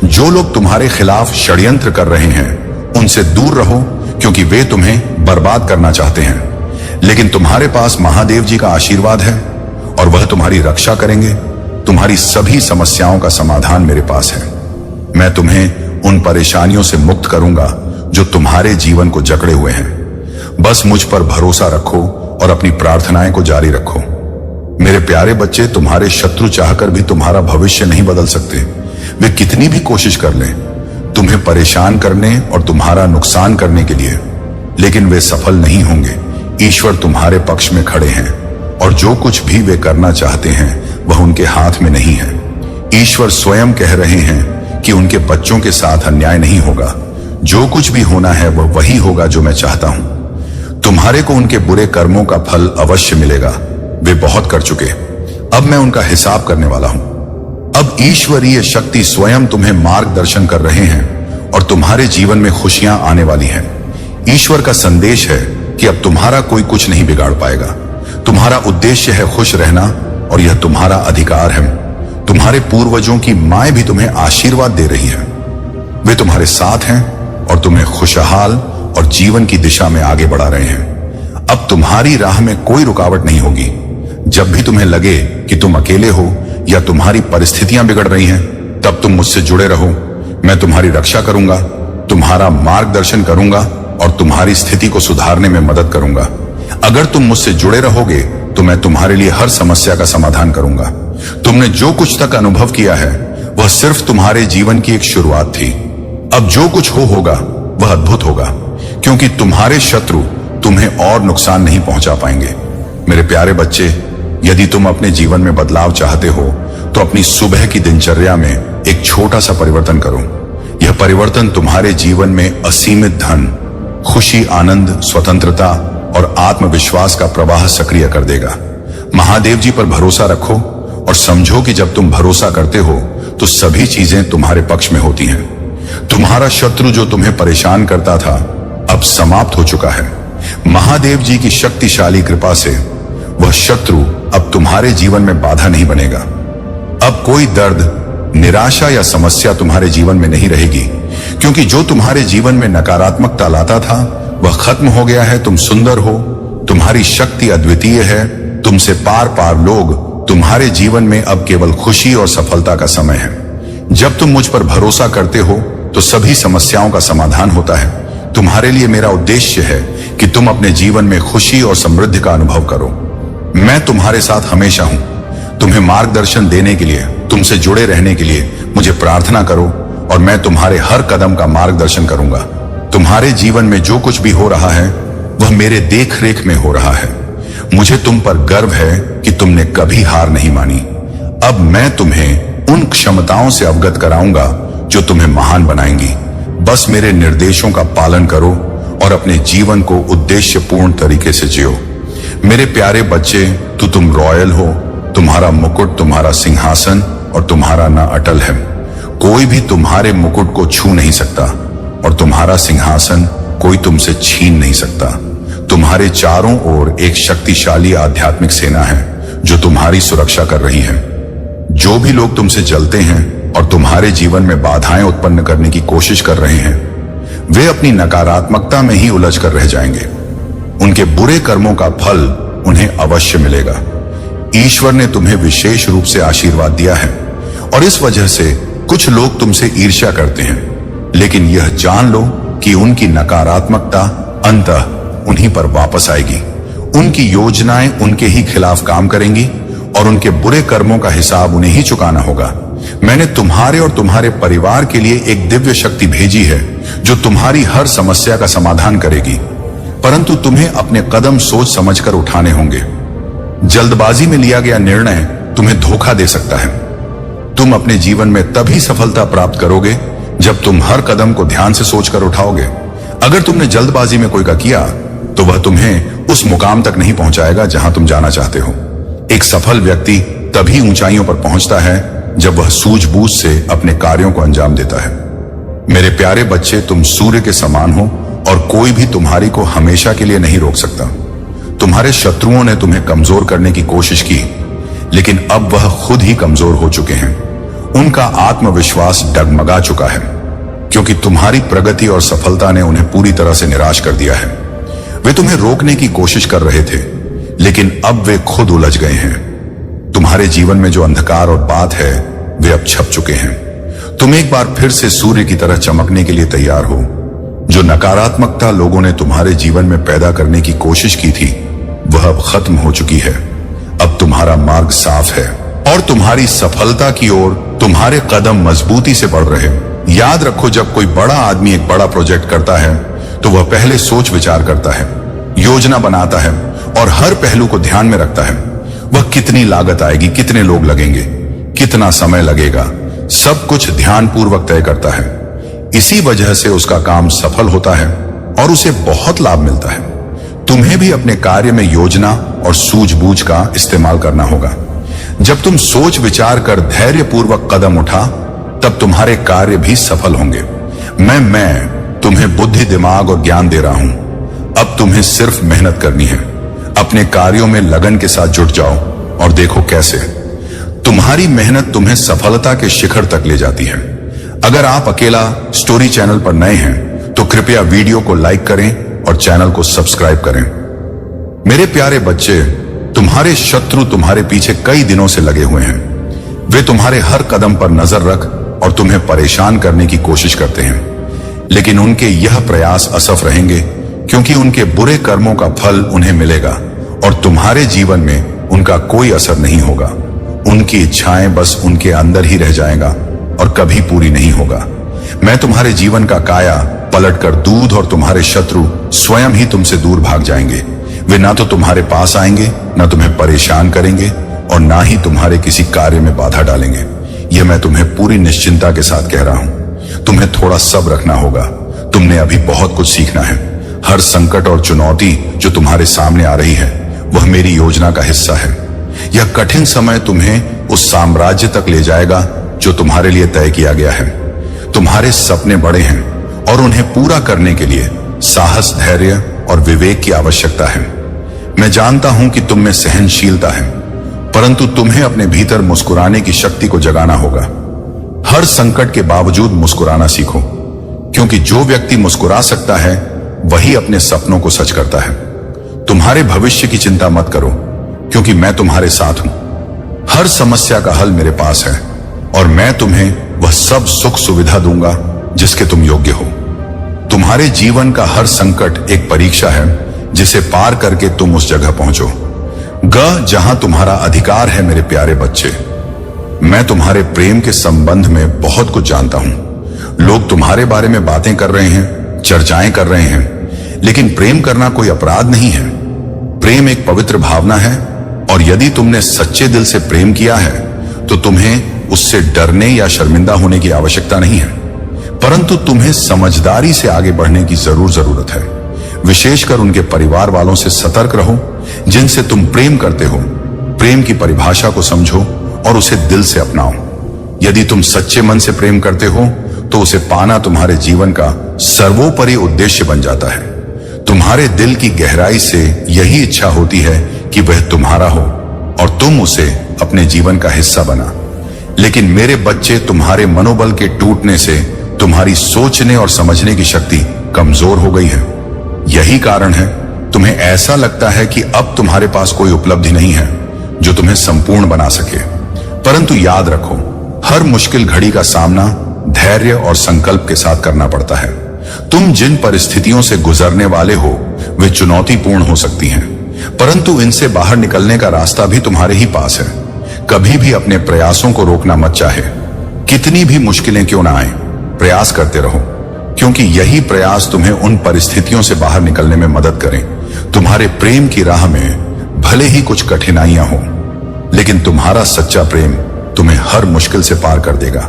जो लोग तुम्हारे खिलाफ षड्यंत्र कर रहे हैं उनसे दूर रहो, क्योंकि वे तुम्हें बर्बाद करना चाहते हैं। लेकिन तुम्हारे पास महादेव जी का आशीर्वाद है और वह तुम्हारी रक्षा करेंगे। तुम्हारी सभी समस्याओं का समाधान मेरे पास है। मैं तुम्हें उन परेशानियों से मुक्त करूंगा जो तुम्हारे जीवन को जकड़े हुए हैं। बस मुझ पर भरोसा रखो और अपनी प्रार्थनाएं को जारी रखो। मेरे प्यारे बच्चे, तुम्हारे शत्रु चाहकर भी तुम्हारा भविष्य नहीं बदल सकते। वे कितनी भी कोशिश कर लें तुम्हें परेशान करने और तुम्हारा नुकसान करने के लिए, लेकिन वे सफल नहीं होंगे। ईश्वर तुम्हारे पक्ष में खड़े हैं और जो कुछ भी वे करना चाहते हैं वह उनके हाथ में नहीं है। ईश्वर स्वयं कह रहे हैं कि उनके बच्चों के साथ अन्याय नहीं होगा। जो कुछ भी होना है वह वही होगा जो मैं चाहता हूं। तुम्हारे को उनके बुरे कर्मों का फल अवश्य मिलेगा। वे बहुत कर चुके, अब मैं उनका हिसाब करने वाला हूं। अब ईश्वरीय शक्ति स्वयं तुम्हें मार्गदर्शन कर रहे हैं और तुम्हारे जीवन में खुशियां आने वाली हैं। ईश्वर का संदेश है कि अब तुम्हारा कोई कुछ नहीं बिगाड़ पाएगा। तुम्हारा उद्देश्य है खुश रहना और यह तुम्हारा अधिकार है। तुम्हारे पूर्वजों की माएं भी तुम्हें आशीर्वाद दे रही हैं। वे तुम्हारे साथ हैं और तुम्हें खुशहाल और जीवन की दिशा में आगे बढ़ा रहे हैं। अब तुम्हारी राह में कोई रुकावट नहीं होगी। जब भी तुम्हें लगे कि तुम अकेले हो या तुम्हारी परिस्थितियां बिगड़ रही हैं, तब तुम मुझसे जुड़े रहो। मैं तुम्हारी रक्षा करूंगा, तुम्हारा मार्गदर्शन करूंगा और तुम्हारी स्थिति को सुधारने में मदद करूंगा। अगर तुम मुझसे जुड़े रहोगे तो मैं तुम्हारे लिए हर समस्या का समाधान करूंगा। तुमने जो कुछ तक अनुभव किया है वह सिर्फ तुम्हारे जीवन की एक शुरुआत थी। अब जो कुछ होगा वह अद्भुत होगा, क्योंकि तुम्हारे शत्रु तुम्हें और नुकसान नहीं पहुंचा पाएंगे। मेरे प्यारे बच्चे, यदि तुम अपने जीवन में बदलाव चाहते हो तो अपनी सुबह की दिनचर्या में एक छोटा सा परिवर्तन करो। यह परिवर्तन तुम्हारे जीवन में असीमित धन, खुशी, आनंद, स्वतंत्रता और आत्मविश्वास का प्रवाह सक्रिय कर देगा। महादेव जी पर भरोसा रखो और समझो कि जब तुम भरोसा करते हो तो सभी चीजें तुम्हारे पक्ष में होती हैं। तुम्हारा शत्रु जो तुम्हें परेशान करता था अब समाप्त हो चुका है। महादेव जी की शक्तिशाली कृपा से वह शत्रु अब तुम्हारे जीवन में बाधा नहीं बनेगा। अब कोई दर्द, निराशा या समस्या तुम्हारे जीवन में नहीं रहेगी, क्योंकि जो तुम्हारे जीवन में नकारात्मकता लाता था वह खत्म हो गया है। तुम सुंदर हो, तुम्हारी शक्ति अद्वितीय है। तुमसे पार पार लोग, तुम्हारे जीवन में अब केवल खुशी और सफलता का समय है। जब तुम मुझ पर भरोसा करते हो तो सभी समस्याओं का समाधान होता है। तुम्हारे लिए मेरा उद्देश्य है कि तुम अपने जीवन में खुशी और समृद्धि का अनुभव करो। मैं तुम्हारे साथ हमेशा हूं। तुम्हें मार्गदर्शन देने के लिए, तुमसे जुड़े रहने के लिए मुझे प्रार्थना करो और मैं तुम्हारे हर कदम का मार्गदर्शन करूंगा। तुम्हारे जीवन में जो कुछ भी हो रहा है वह मेरे देख रेख में हो रहा है। मुझे तुम पर गर्व है कि तुमने कभी हार नहीं मानी। अब मैं तुम्हें उन क्षमताओं से अवगत कराऊंगा जो तुम्हें महान बनाएंगी। बस मेरे निर्देशों का पालन करो और अपने जीवन को उद्देश्यपूर्ण तरीके से जियो। मेरे प्यारे बच्चे, तुम रॉयल हो, तुम्हारा मुकुट, तुम्हारा सिंहासन और तुम्हारा ना अटल है। कोई भी तुम्हारे मुकुट को छू नहीं सकता और तुम्हारा सिंहासन कोई तुमसे छीन नहीं सकता। तुम्हारे चारों ओर एक शक्तिशाली आध्यात्मिक सेना है जो तुम्हारी सुरक्षा कर रही है। जो भी लोग तुमसे जलते हैं और तुम्हारे जीवन में बाधाएं उत्पन्न करने की कोशिश कर रहे हैं, वे अपनी नकारात्मकता में ही उलझ कर रह जाएंगे। उनके बुरे कर्मों का फल उन्हें अवश्य मिलेगा। ईश्वर ने तुम्हें विशेष रूप से आशीर्वाद दिया है और इस वजह से कुछ लोग तुमसे ईर्ष्या करते हैं, लेकिन यह जान लो कि उनकी नकारात्मकता अंततः उन्हीं पर वापस आएगी। उनकी योजनाएं उनके ही खिलाफ काम करेंगी और उनके बुरे कर्मों का हिसाब उन्हें ही चुकाना होगा। मैंने तुम्हारे और तुम्हारे परिवार के लिए एक दिव्य शक्ति भेजी है जो तुम्हारी हर समस्या का समाधान करेगी, परंतु तुम्हें अपने कदम सोच समझकर उठाने होंगे। जल्दबाजी में लिया गया निर्णय तुम्हें धोखा दे सकता है। तुम अपने जीवन में तभी सफलता प्राप्त करोगे जब तुम हर कदम को ध्यान से सोचकर उठाओगे। अगर तुमने जल्दबाजी में कोई का किया तो वह तुम्हें उस मुकाम तक नहीं पहुंचाएगा जहां तुम जाना चाहते हो। एक सफल व्यक्ति तभी ऊंचाइयों पर पहुंचता है जब वह सूझबूझ से अपने कार्यों को अंजाम देता है। मेरे प्यारे बच्चे, तुम सूर्य के समान हो और कोई भी तुम्हारी को हमेशा के लिए नहीं रोक सकता। तुम्हारे शत्रुओं ने तुम्हें कमजोर करने की कोशिश की, लेकिन अब वह खुद ही कमजोर हो चुके हैं। उनका आत्मविश्वास डगमगा चुका है क्योंकि तुम्हारी प्रगति और सफलता ने उन्हें पूरी तरह से निराश कर दिया है। वे तुम्हें रोकने की कोशिश कर रहे थे, लेकिन अब वे खुद उलझ गए हैं। तुम्हारे जीवन में जो अंधकार और बात है वे अब छप चुके हैं। तुम एक बार फिर से सूर्य की तरह चमकने के लिए तैयार हो। जो नकारात्मकता लोगों ने तुम्हारे जीवन में पैदा करने की कोशिश की थी वह अब खत्म हो चुकी है। अब तुम्हारा मार्ग साफ है और तुम्हारी सफलता की ओर तुम्हारे कदम मजबूती से बढ़ रहे हैं। याद रखो, जब कोई बड़ा आदमी एक बड़ा प्रोजेक्ट करता है तो वह पहले सोच विचार करता है, योजना बनाता है और हर पहलू को ध्यान में रखता है। वह कितनी लागत आएगी, कितने लोग लगेंगे, कितना समय लगेगा, सब कुछ ध्यानपूर्वक तय करता है। इसी वजह से उसका काम सफल होता है और उसे बहुत लाभ मिलता है। तुम्हें भी अपने कार्य में योजना और सूझबूझ का इस्तेमाल करना होगा। जब तुम सोच विचार कर धैर्यपूर्वक कदम उठा तब तुम्हारे कार्य भी सफल होंगे। मैं तुम्हें बुद्धि, दिमाग और ज्ञान दे रहा हूं। अब तुम्हें सिर्फ मेहनत करनी है। अपने कार्यों में लगन के साथ जुट जाओ और देखो कैसे तुम्हारी मेहनत तुम्हें सफलता के शिखर तक ले जाती है। अगर आप अकेला स्टोरी चैनल पर नए हैं तो कृपया वीडियो को लाइक करें और चैनल को सब्सक्राइब करें। मेरे प्यारे बच्चे, तुम्हारे शत्रु तुम्हारे पीछे कई दिनों से लगे हुए हैं। वे तुम्हारे हर कदम पर नजर रख और तुम्हें परेशान करने की कोशिश करते हैं, लेकिन उनके यह प्रयास असफल रहेंगे क्योंकि उनके बुरे कर्मों का फल उन्हें मिलेगा और तुम्हारे जीवन में उनका कोई असर नहीं होगा। उनकी इच्छाएं बस उनके अंदर ही रह जाएगा और कभी पूरी नहीं होगा। मैं तुम्हारे जीवन का काया पलटकर दूध और तुम्हारे शत्रु स्वयं ही तुमसे दूर भाग जाएंगे। वे ना तो तुम्हारे पास आएंगे, ना तुम्हें परेशान करेंगे और ना ही तुम्हारे किसी कार्य में बाधा डालेंगे। यह मैं तुम्हें पूरी निश्चिंता के साथ कह रहा हूं। तुम्हें थोड़ा सब्र रखना होगा। तुमने अभी बहुत कुछ सीखना है। हर संकट और चुनौती जो तुम्हारे सामने आ रही है वह मेरी योजना का हिस्सा है। यह कठिन समय तुम्हें उस साम्राज्य तक ले जाएगा जो तुम्हारे लिए तय किया गया है। तुम्हारे सपने बड़े हैं और उन्हें पूरा करने के लिए साहस, धैर्य और विवेक की आवश्यकता है। मैं जानता हूं कि तुम में सहनशीलता है, परंतु तुम्हें अपने भीतर मुस्कुराने की शक्ति को जगाना होगा। हर संकट के बावजूद मुस्कुराना सीखो, क्योंकि जो व्यक्ति मुस्कुरा सकता है वही अपने सपनों को सच करता है। तुम्हारे भविष्य की चिंता मत करो, क्योंकि मैं तुम्हारे साथ हूं। हर समस्या का हल मेरे पास है और मैं तुम्हें वह सब सुख सुविधा दूंगा जिसके तुम योग्य हो। तुम्हारे जीवन का हर संकट एक परीक्षा है जिसे पार करके तुम उस जगह पहुंचो जहां तुम्हारा अधिकार है। मेरे प्यारे बच्चे, मैं तुम्हारे प्रेम के संबंध में बहुत कुछ जानता हूं। लोग तुम्हारे बारे में बातें कर रहे हैं, चर्चाएं कर रहे हैं, लेकिन प्रेम करना कोई अपराध नहीं है। प्रेम एक पवित्र भावना है और यदि तुमने सच्चे दिल से प्रेम किया है तो तुम्हें उससे डरने या शर्मिंदा होने की आवश्यकता नहीं है, परंतु तुम्हें समझदारी से आगे बढ़ने की जरूरत है। विशेषकर उनके परिवार वालों से सतर्क रहो जिनसे तुम प्रेम करते हो। प्रेम की परिभाषा को समझो और उसे दिल से अपनाओ। यदि तुम सच्चे मन से प्रेम करते हो तो उसे पाना तुम्हारे जीवन का सर्वोपरि उद्देश्य बन जाता है। तुम्हारे दिल की गहराई से यही इच्छा होती है कि वह तुम्हारा हो और तुम उसे अपने जीवन का हिस्सा बना। लेकिन मेरे बच्चे, तुम्हारे मनोबल के टूटने से तुम्हारी सोचने और समझने की शक्ति कमजोर हो गई है। यही कारण है तुम्हें ऐसा लगता है कि अब तुम्हारे पास कोई उपलब्धि नहीं है जो तुम्हें संपूर्ण बना सके। परंतु याद रखो, हर मुश्किल घड़ी का सामना धैर्य और संकल्प के साथ करना पड़ता है। तुम जिन परिस्थितियों से गुजरने वाले हो वे चुनौतीपूर्ण हो सकती हैं, परंतु इनसे बाहर निकलने का रास्ता भी तुम्हारे ही पास है। कभी भी अपने प्रयासों को रोकना मत चाहे। कितनी भी मुश्किलें क्यों ना आए, प्रयास करते रहो, क्योंकि यही प्रयास तुम्हें उन परिस्थितियों से बाहर निकलने में मदद करें। तुम्हारे प्रेम की राह में भले ही कुछ कठिनाइयां हो, लेकिन तुम्हारा सच्चा प्रेम तुम्हें हर मुश्किल से पार कर देगा।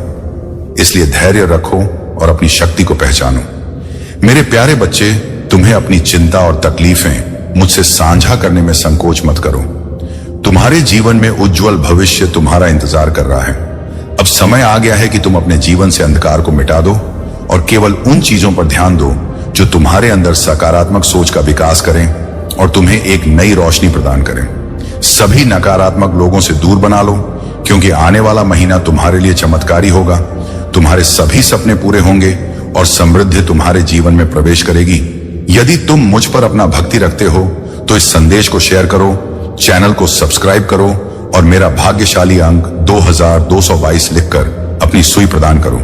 इसलिए धैर्य रखो और अपनी शक्ति को पहचानो। मेरे प्यारे बच्चे, तुम्हें अपनी चिंता और तकलीफें मुझसे साझा करने में संकोच मत करो। तुम्हारे जीवन में उज्जवल भविष्य तुम्हारा इंतजार कर रहा है। अब समय आ गया है कि तुम अपने जीवन से अंधकार को मिटा दो और केवल उन चीजों पर ध्यान दो जो तुम्हारे अंदर सकारात्मक सोच का विकास करें और तुम्हें एक नई रोशनी प्रदान करें। सभी नकारात्मक लोगों से दूर बना लो, क्योंकि आने वाला महीना तुम्हारे लिए चमत्कारी होगा। तुम्हारे सभी सपने पूरे होंगे और समृद्धि तुम्हारे जीवन में प्रवेश करेगी। यदि तुम मुझ पर अपना भक्ति रखते हो तो इस संदेश को शेयर करो, चैनल को सब्सक्राइब करो और मेरा भाग्यशाली अंक 2222 लिखकर अपनी सुई प्रदान करो।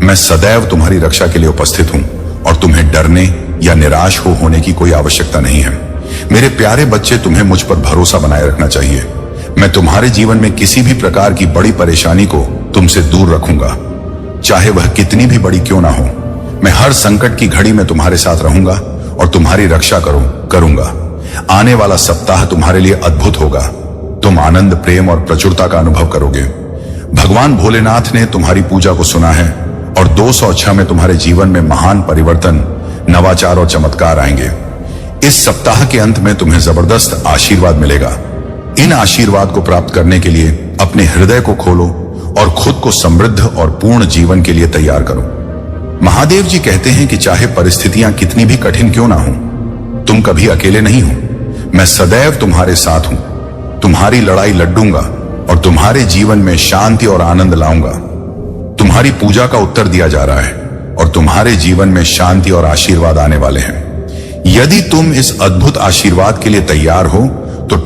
मैं सदैव तुम्हारी रक्षा के लिए उपस्थित हूं और तुम्हें डरने या निराश होने की कोई आवश्यकता नहीं है। मेरे प्यारे बच्चे, तुम्हें मुझ पर भरोसा बनाए रखना चाहिए। मैं तुम्हारे जीवन में किसी भी प्रकार की बड़ी परेशानी को तुमसे दूर रखूंगा, चाहे वह कितनी भी बड़ी क्यों ना हो। मैं हर संकट की घड़ी में तुम्हारे साथ रहूंगा और तुम्हारी रक्षा करूंगा। आने वाला सप्ताह तुम्हारे लिए अद्भुत होगा। तुम आनंद, प्रेम और प्रचुरता का अनुभव करोगे। भगवान भोलेनाथ ने तुम्हारी पूजा को सुना है और 206 में तुम्हारे जीवन में महान परिवर्तन, नवाचार और चमत्कार आएंगे। इस सप्ताह के अंत में तुम्हें जबरदस्त आशीर्वाद मिलेगा। इन आशीर्वाद को प्राप्त करने के लिए अपने हृदय को खोलो और खुद को समृद्ध और पूर्ण जीवन के लिए तैयार करो। महादेव जी कहते हैं कि चाहे परिस्थितियां कितनी भी कठिन क्यों ना हो, तुम कभी अकेले नहीं हो। मैं सदैव तुम्हारे साथ हूं। तुम्हारी लड़ाई लड़ूंगा और तुम्हारे जीवन में शांति और आनंद लाऊंगा। तुम्हारी पूजा का उत्तर दिया जा रहा है और तुम्हारे जीवन में शांति और आशीर्वाद आने वाले हैं। यदि तुम इस अद्भुत आशीर्वाद के लिए तैयार हो तो